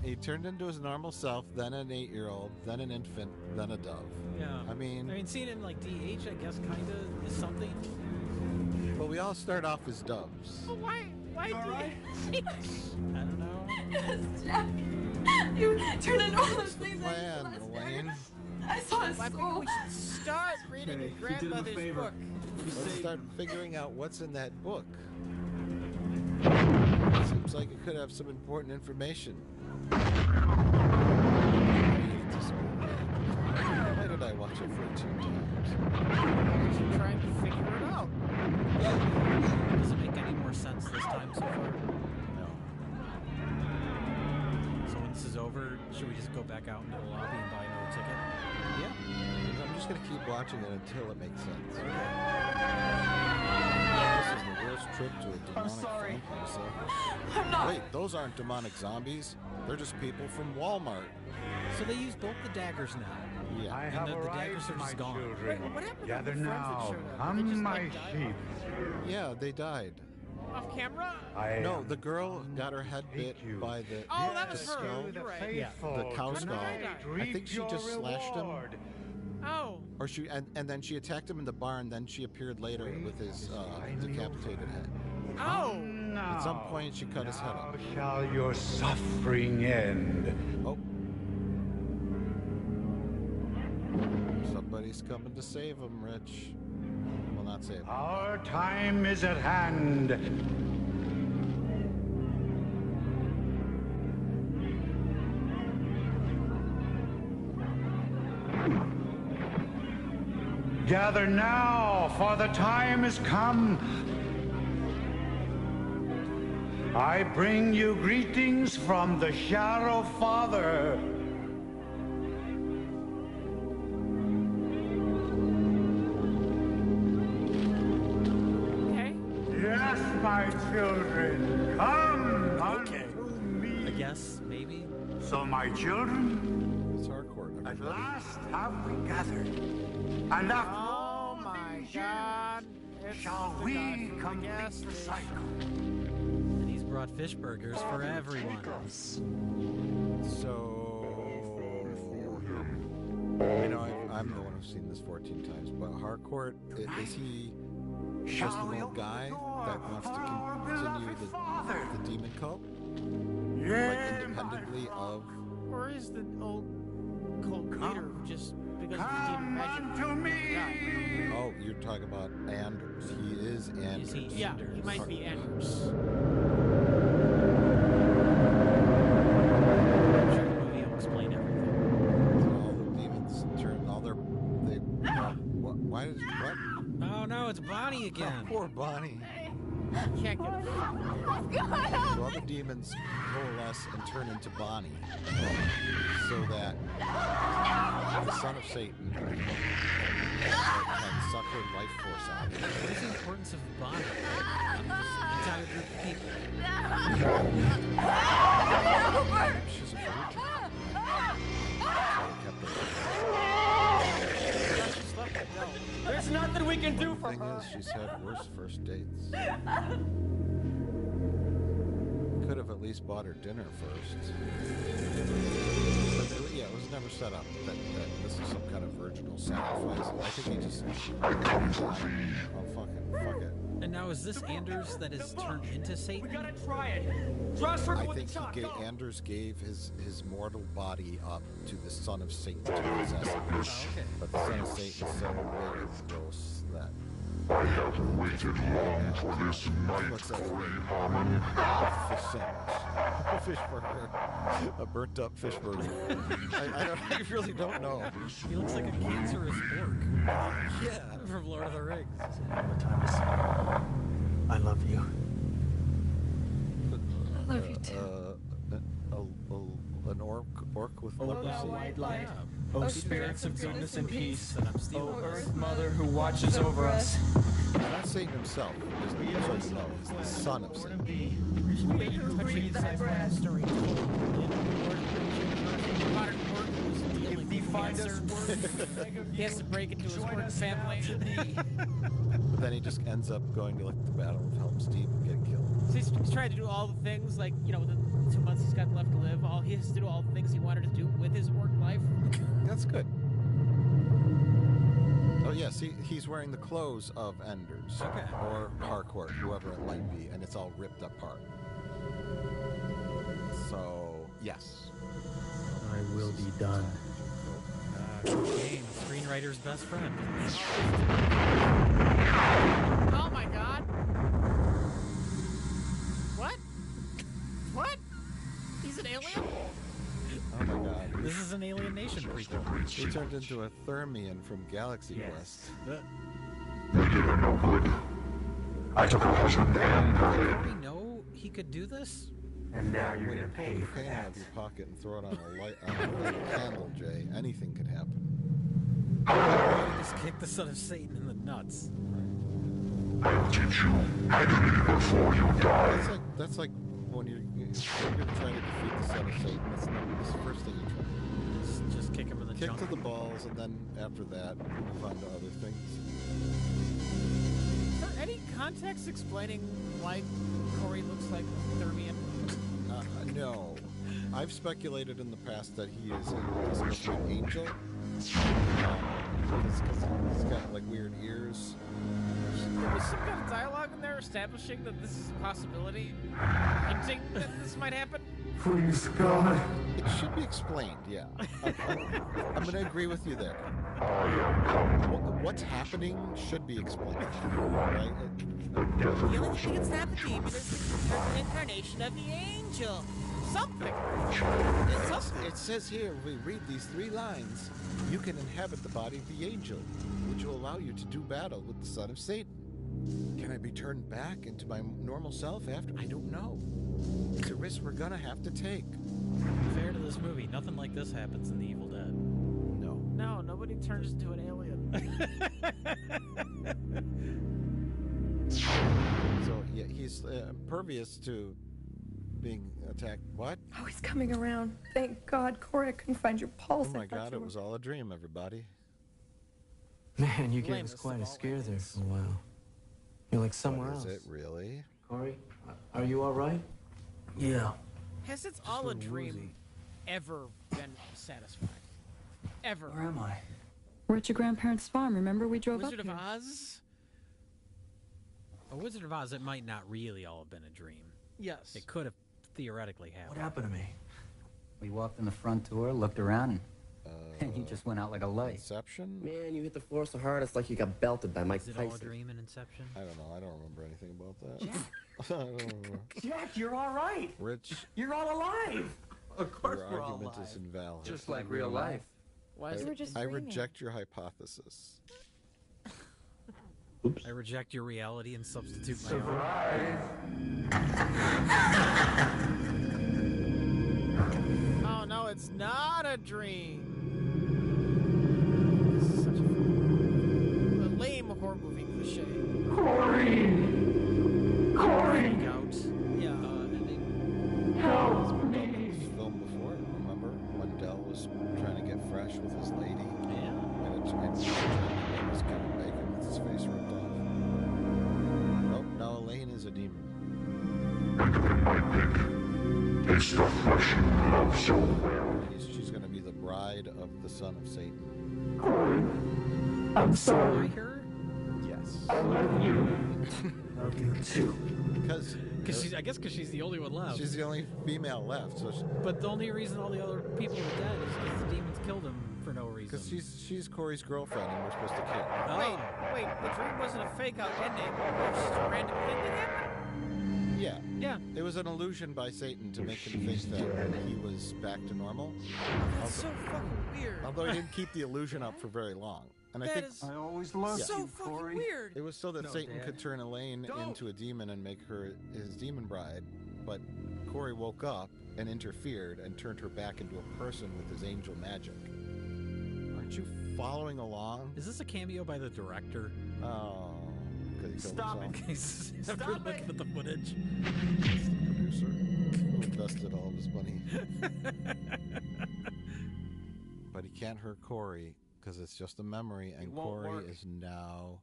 He turned into his normal self, then an 8-year-old, then an infant, then a dove. Yeah. I mean, seeing it in like DH, I guess, kind of is something. But we all start off as doves. Well, why DH? I don't know. Jack, you turned into all those things. Plan, Elaine. I saw his I think soul. we should start reading your grandmother's book. Let's start figuring out what's in that book. Seems like it could have some important information. Why did I watch it 14 times? You're trying to figure it out. Does it make any more sense this time so far? No. So when this is over, should we just go back out into the lobby and buy another ticket? Yeah. I'm just going to keep watching it until it makes sense. This is the worst trip to a demonic film myself. I'm not. Wait, those aren't demonic zombies. They're just people from Walmart. So they use both the daggers now. Yeah. I And have the daggers arrived, are my just gone. children. What happened to Gather the friends that now. showed up? They Come, just, my like, died sheep. Yeah, they died. off camera? No, the girl got her head bit by the Oh, that the was her. skull. You're right. Yeah, the cow skull. I think she just slashed him. Oh. Or she and then she attacked him in the barn. Then she appeared later with his decapitated head. Oh. At some point, she cut his head off. How shall your suffering end? Oh. Somebody's coming to save him, Rich. Well, not save him. Our time is at hand. Gather now, for the time is come. I bring you greetings from the Shadow Father. Okay. Yes, my children, come unto me. I guess, maybe. So, my children, It's hardcore. at last have we gathered. And after Oh my God. It's shall the we God from the gas complete the station. cycle. And he's brought fish burgers for everyone. So, I know I'm the one who's seen this 14 times, but Harcourt, is he just an old guy that wants to continue the demon cult? Like independently of... Or is the old cult leader who just because of the demon magic? To me. Oh, you're talking about Anders. He is Anders. Is he Yeah, Anders? he might be Anders. I'm sure the movie will explain everything. All the demons turn, why did, what? Oh no, it's Bonnie again. Oh, poor Bonnie. Can't get it. So all the demons coalesce and turn into Bonnie, so that the son of Satan can suck her life force out. What is the importance of Bonnie? This entire group of people. She's a virgin. So they kept her. There's nothing we can do The for thing her. is, she's had worse first dates. Could have at least bought her dinner first. But yeah, it was never set up that this is some kind of virginal sacrifice. I think he just... Oh, fuck it. And now is this Anders that is turned into Satan? We gotta try it. Trust her I with think the shot. Anders gave his mortal body up to the son of Satan to possess it. Oh, okay. But the son of Satan is so big and gross that... I have waited long for this night, Free Harmon. Fish sandwich. A fish burger. A burnt up fish burger. I really don't know. He looks like a cancerous orc. Yeah. From Lord of the Rings. What time is it? I love you. I love you too. An orc with Oh, leprosy. thou white light. Yeah. Oh, spirits of goodness and peace. And I'm stealing Oh, this. Earth Mother who watches over us. Not Satan himself. So you know, he's the son of Satan. We who breathe thy breath. Modern orc was dealing with cancer. He has to break into his work family. But then he just ends up going to like the Battle of Helm's Deep and getting killed. So he's trying to do all the things, like, you know, within 2 months he's got left to live. He has to do all the things he wanted to do with his work life. That's good. Oh yes, he's wearing the clothes of Enders. Okay. Or Harcourt, whoever it might be, and it's all ripped apart. So, yes. I will be done. Cocaine, screenwriter's best friend. Oh my god! What? What? He's an alien? Oh my god. This is an Alien Nation prequel. He turned into a Thermian from Galaxy Quest. They did her no good. I took her husband and her. Did we know he could do this? And now you're gonna pay You for can that. out of your pocket and throw it on a light on a candle, Jay. Anything could happen. Just kick the son of Satan in the nuts. I'll teach you how to live before you die. That's like when you're trying to defeat the son of Satan. That's the first thing you try to do. Just kick him in the junk. Kick to the balls, and then after that, move on to other things. Is there any context explaining why Corey looks like a Thermian? No. I've speculated in the past that he is an angel. Because he's got like weird ears. There was some kind of dialogue in there establishing that this is a possibility, hinting that this might happen. Please, God. It should be explained, yeah. I'm going to agree with you there. What's happening should be explained. Right? The only thing that's not the demon is the incarnation of the angel. Something. It's something. It says here, if we read these 3 lines, you can inhabit the body of the angel, which will allow you to do battle with the son of Satan. Can I be turned back into my normal self after? I don't know. It's a risk we're gonna have to take. Fair to this movie, nothing like this happens in The Evil Dead. No, nobody turns into an alien. So yeah, he's impervious to being attacked. What? Oh, he's coming around. Thank God, Corey, I couldn't find your pulse. Oh my God, it was all a dream, everybody. Man, you gave us quite a scare there for a while. You're like somewhere else. Is it really? Corey, are you all right? Yeah. Has It's All a Dream ever been satisfying? Ever. Where am I? We're at your grandparents' farm. Remember we drove Wizard up of here? Oz? A Wizard of Oz, it might not really all have been a dream. Yes. It could have theoretically happened. What happened to me? We walked in the front door, looked around, and you just went out like a light. Inception? Man, you hit the floor so hard it's like you got belted by Mike Is it Tyson. all a dream in Inception? I don't know. I don't remember anything about that. I don't remember. Jack, you're all right. Rich, You're all alive. Of course your we're all argument alive. is invalid. Just like real life. Why is it? I reject your hypothesis. I reject your reality and substitute my own. Oh no, it's not a dream. This is such a lame horror movie cliche. Corey! Out. Yeah, Help me! This film before, remember? When Dell was trying to get fresh with his lady. Yeah. And it was Kevin Bacon with his face ripped off. Nope, now Elaine is a demon. It's the flesh you love so well. She's going to be the bride of the son of Satan. Corey, I'm sorry. Her? Yes. I love you. Love you too. Because I guess because she's the only one left. she's the only female left. So But the only reason all the other people are dead is because the demons killed him for no reason. because she's Corey's girlfriend and we're supposed to kill her. Oh. Wait, the dream wasn't a fake out ending. It was just a random thing that happened. Yeah. Yeah. It was an illusion by Satan to make him think that he was back to normal. That's so fucking weird. Although he didn't keep the illusion up for very long. And I That think is I always loved so you, fucking Corey. weird. it was so that No, Satan Dad. could turn Elaine into a demon and make her his demon bride. But Corey woke up and interfered and turned her back into a person with his angel magic. Aren't you following along? Is this a cameo by the director? Oh, because he killed Stop himself. it. Case after Stop looking it. at the footage. It's the producer who invested all of his money. But he can't hurt Corey because it's just a memory, and Corey is now.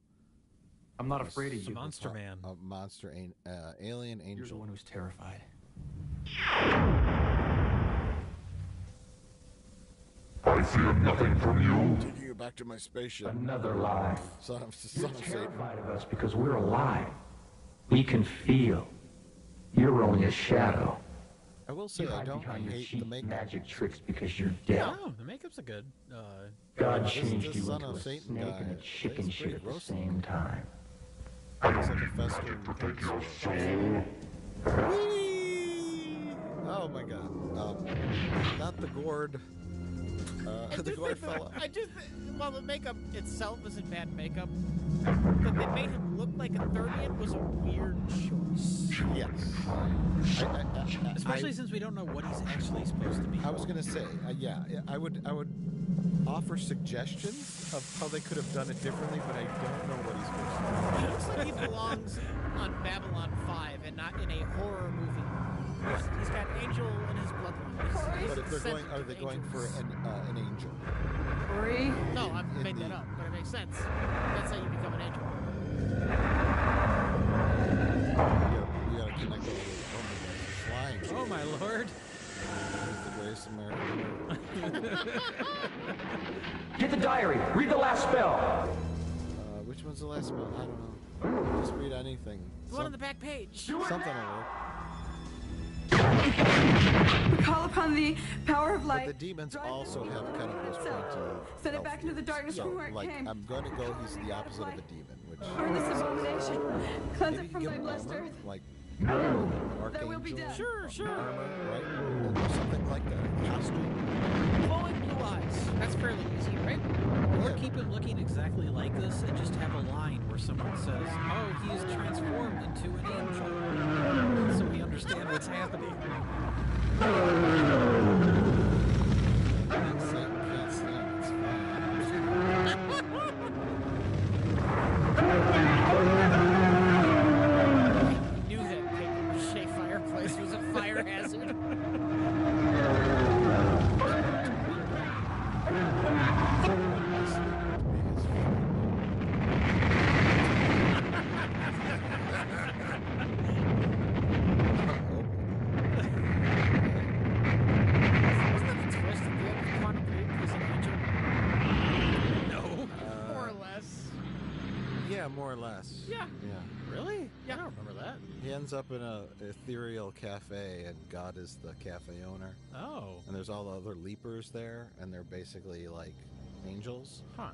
I'm not afraid of The you. monster man. A monster, alien angel. You're the one who's terrified. I fear nothing from you. Taking you back to my spaceship. Another lie. Son of You're Satan. terrified of us because we're alive. We can feel. You're only a shadow. I will say I don't hate the makeup. Magic tricks because you're dead. Oh, the makeup's a good. God changed you Son into of a Satan snake guy. and a chicken He's shit pretty at the gross. same time. It's like a festering pencil. Whee! Oh my god. Not the gourd. The gourd fella. While the makeup itself isn't bad makeup, that they made him look like a 30th was a weird choice. Yes. Especially since we don't know what he's actually supposed to be. I was gonna say, yeah, I would offer suggestions of how they could have done it differently, but I don't know what he's supposed to It looks like he belongs on Babylon 5 and not in a horror movie. He's got angel in his bloodline. But if they're going, are they going for an angel? Corey? No, I made that up, but it makes sense. That's how you become an angel. We gotta connect all those. Oh my god, he's flying. Oh my lord. He's the greatest American. Get the diary. Read the last spell. Which one's the last spell? I don't know. Just read anything. The one on the back page. Something will work. We call upon the power of light. But the demons also have kind of those pointy. Send it back into the darkness from where it like, came. I'm going to go. He's the opposite of a demon, which. Burn this abomination. Cleanse it from give my him blessed armor, earth. like There will be archangel death. Sure. armor, right? Something like that. Costume. Glowing blue eyes. That's fairly easy, right? Or keep him looking exactly like this and just have a line where someone says, oh, he is transformed into an angel. So we understand what's happening. Can't stand. It's I knew that paper-mache fireplace was a fire hazard. more or less. Yeah. Yeah. Really? Yeah. I don't remember that. He ends up in a ethereal cafe, and God is the cafe owner. Oh. And there's all the other leapers there, and they're basically like angels. Huh.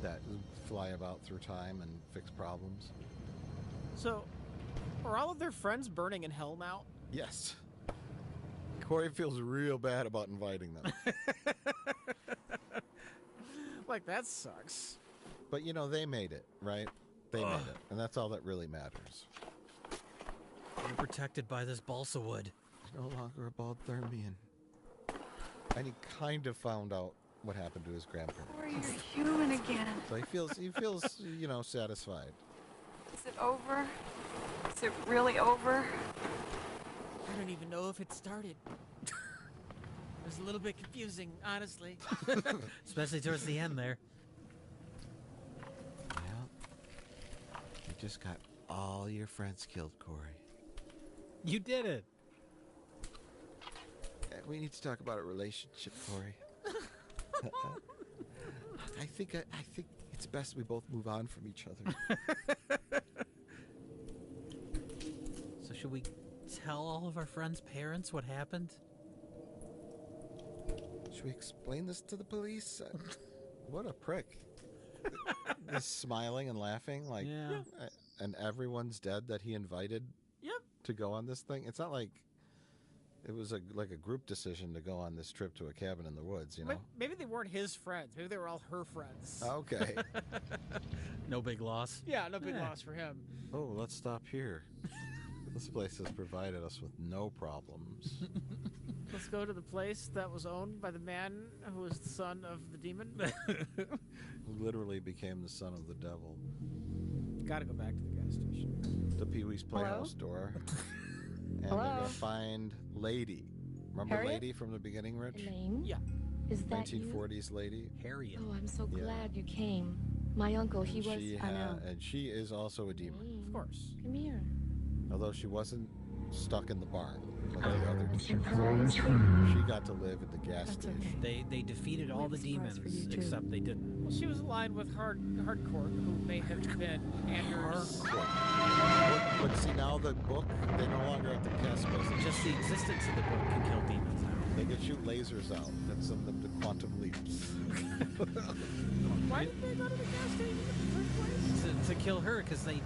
That fly about through time and fix problems. So, are all of their friends burning in hell now? Yes. Corey feels real bad about inviting them. Like, that sucks. But, you know, they made it, right? They made it. And that's all that really matters. You're protected by this balsa wood. He's no longer a bald Thermian. And he kind of found out what happened to his grandparents. Corey, you're human again. So he feels, you know, satisfied. Is it over? Is it really over? I don't even know if it started. It was a little bit confusing, honestly. Especially towards the end there. Well, you just got all your friends killed, Corey. You did it. We need to talk about a relationship, Corey. I think it's best we both move on from each other. So should we tell all of our friends' parents what happened? Should we explain this to the police? What a prick. He's smiling and laughing like, and everyone's dead that he invited to go on this thing. It's not like it was like a group decision to go on this trip to a cabin in the woods, you know? Maybe they weren't his friends. Maybe they were all her friends. Okay. No big loss. Yeah, no big loss for him. Oh, let's stop here. This place has provided us with no problems. Let's go to the place that was owned by the man who was the son of the demon. Who literally became the son of the devil. Gotta go back to the gas station. The Pee-wee's Playhouse door. And they're going to find Lady. Remember Harriet? Lady from the beginning, Rich? Elaine? Yeah. Is that 1940s lady. Harriet. Oh, I'm so glad you came. My uncle, he was. I know. And she is also a demon. Of course. Come here. Although she wasn't stuck in the barn like the other surprise. demons. She got to live at the gas station. They defeated all the demons except they didn't. Well, she was aligned with Hardcore, who may have been Anders. But see, now the book, they no longer have to cast spells. Just the existence of the book can kill demons now. They can shoot lasers out that send them to quantum leaps. Why did they go to the gas station in the first place? To kill her, because I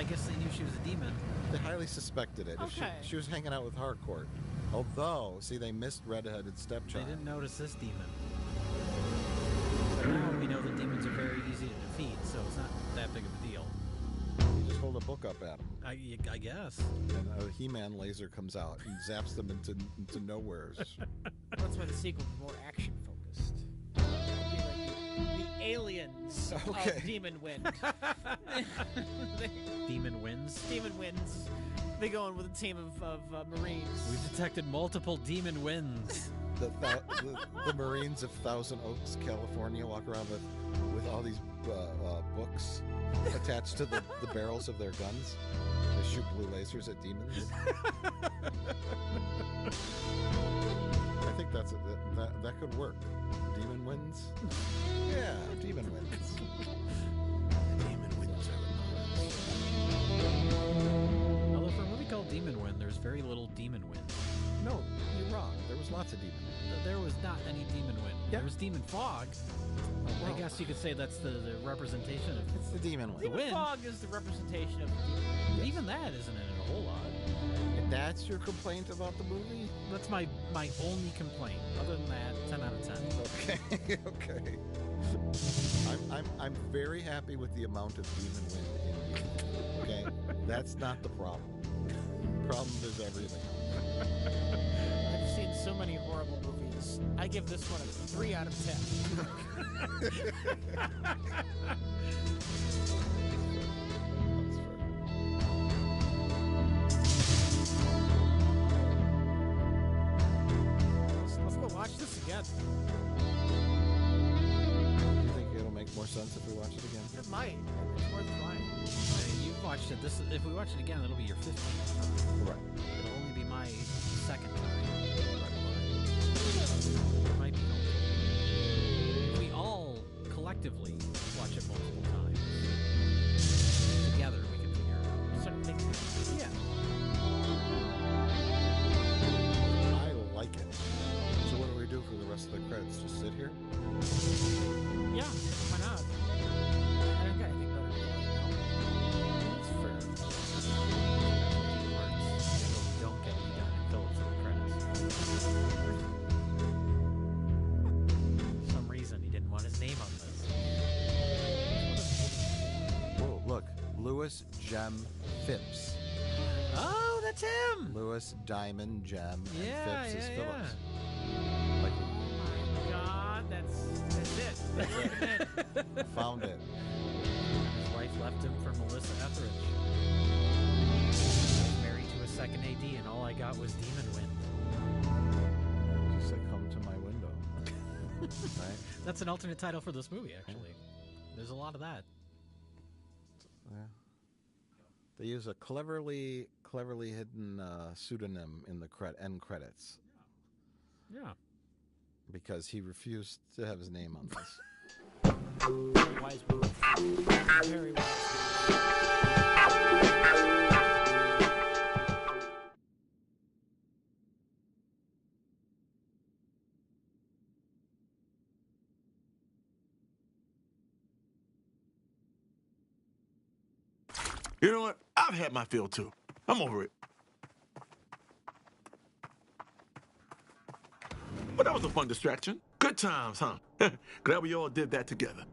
guess they knew she was a demon. They highly suspected it. Okay. She was hanging out with Harcourt. Although, see, they missed Red-Headed Stepchild. They didn't notice this demon. But now we know that demons are very easy to defeat, so it's not that big of a deal. You just hold a book up at them. I guess. And a He-Man laser comes out and zaps them into nowheres. That's why the sequel is more action-focused. It'll be like the aliens of Demon Wind. Demon Winds? Demon Winds. They go in with a team of Marines. We've detected multiple demon winds. The Marines of Thousand Oaks, California, walk around with all these books attached to the barrels of their guns. They shoot blue lasers at demons. I think that could work. Demon winds? Yeah, demon winds. Demon winds Although for a movie called Demon Wind, there's very little demon wind. No, you're wrong. There was lots of demon wind. There was not any demon wind. Yeah. There was demon fog. I guess you could say that's the representation of... It's the demon wind. Demon fog is the representation of the demon wind. Yes. Even that isn't in it a whole lot. And that's your complaint about the movie? That's my only complaint. Other than that, 10 out of 10. Okay. I'm very happy with the amount of demon wind in it. Okay? That's not the problem. The problem is everything. I've seen so many horrible movies. I give this one a 3 out of 10. Let's go watch this again. Do you think it'll make more sense if we watch it again? It might. It's worth trying. You've watched it. If we watch it again, it'll be your 15th. Right. It'll only be my second time. It might be. If we all collectively watch it multiple times, together we can figure it out. Certain things. Yeah. I like it. So what do we do for the rest of the credits? Just sit here? Yeah, why not? I don't got anything better to do. It's fair. Don't get me done and fill it for the credits. For some reason, he didn't want his name on this. Whoa, look. Lewis Gem Phipps. Oh, that's him! Lewis Diamond Gem and Yeah, Phipps is yeah, Phillips. Oh my God, that's it. That's it. Found it. His wife left him for Melissa Etheridge. He was married to a second AD, and all I got was Demon Wind. She said, "Come to my window." Right? That's an alternate title for this movie, actually. There's a lot of that. Yeah. They use a cleverly hidden pseudonym in the end credits. Yeah. Because he refused to have his name on this. Wise move. Very wise. You know what? I've had my fill too. I'm over it. But that was a fun distraction. Good times, huh? Glad we all did that together.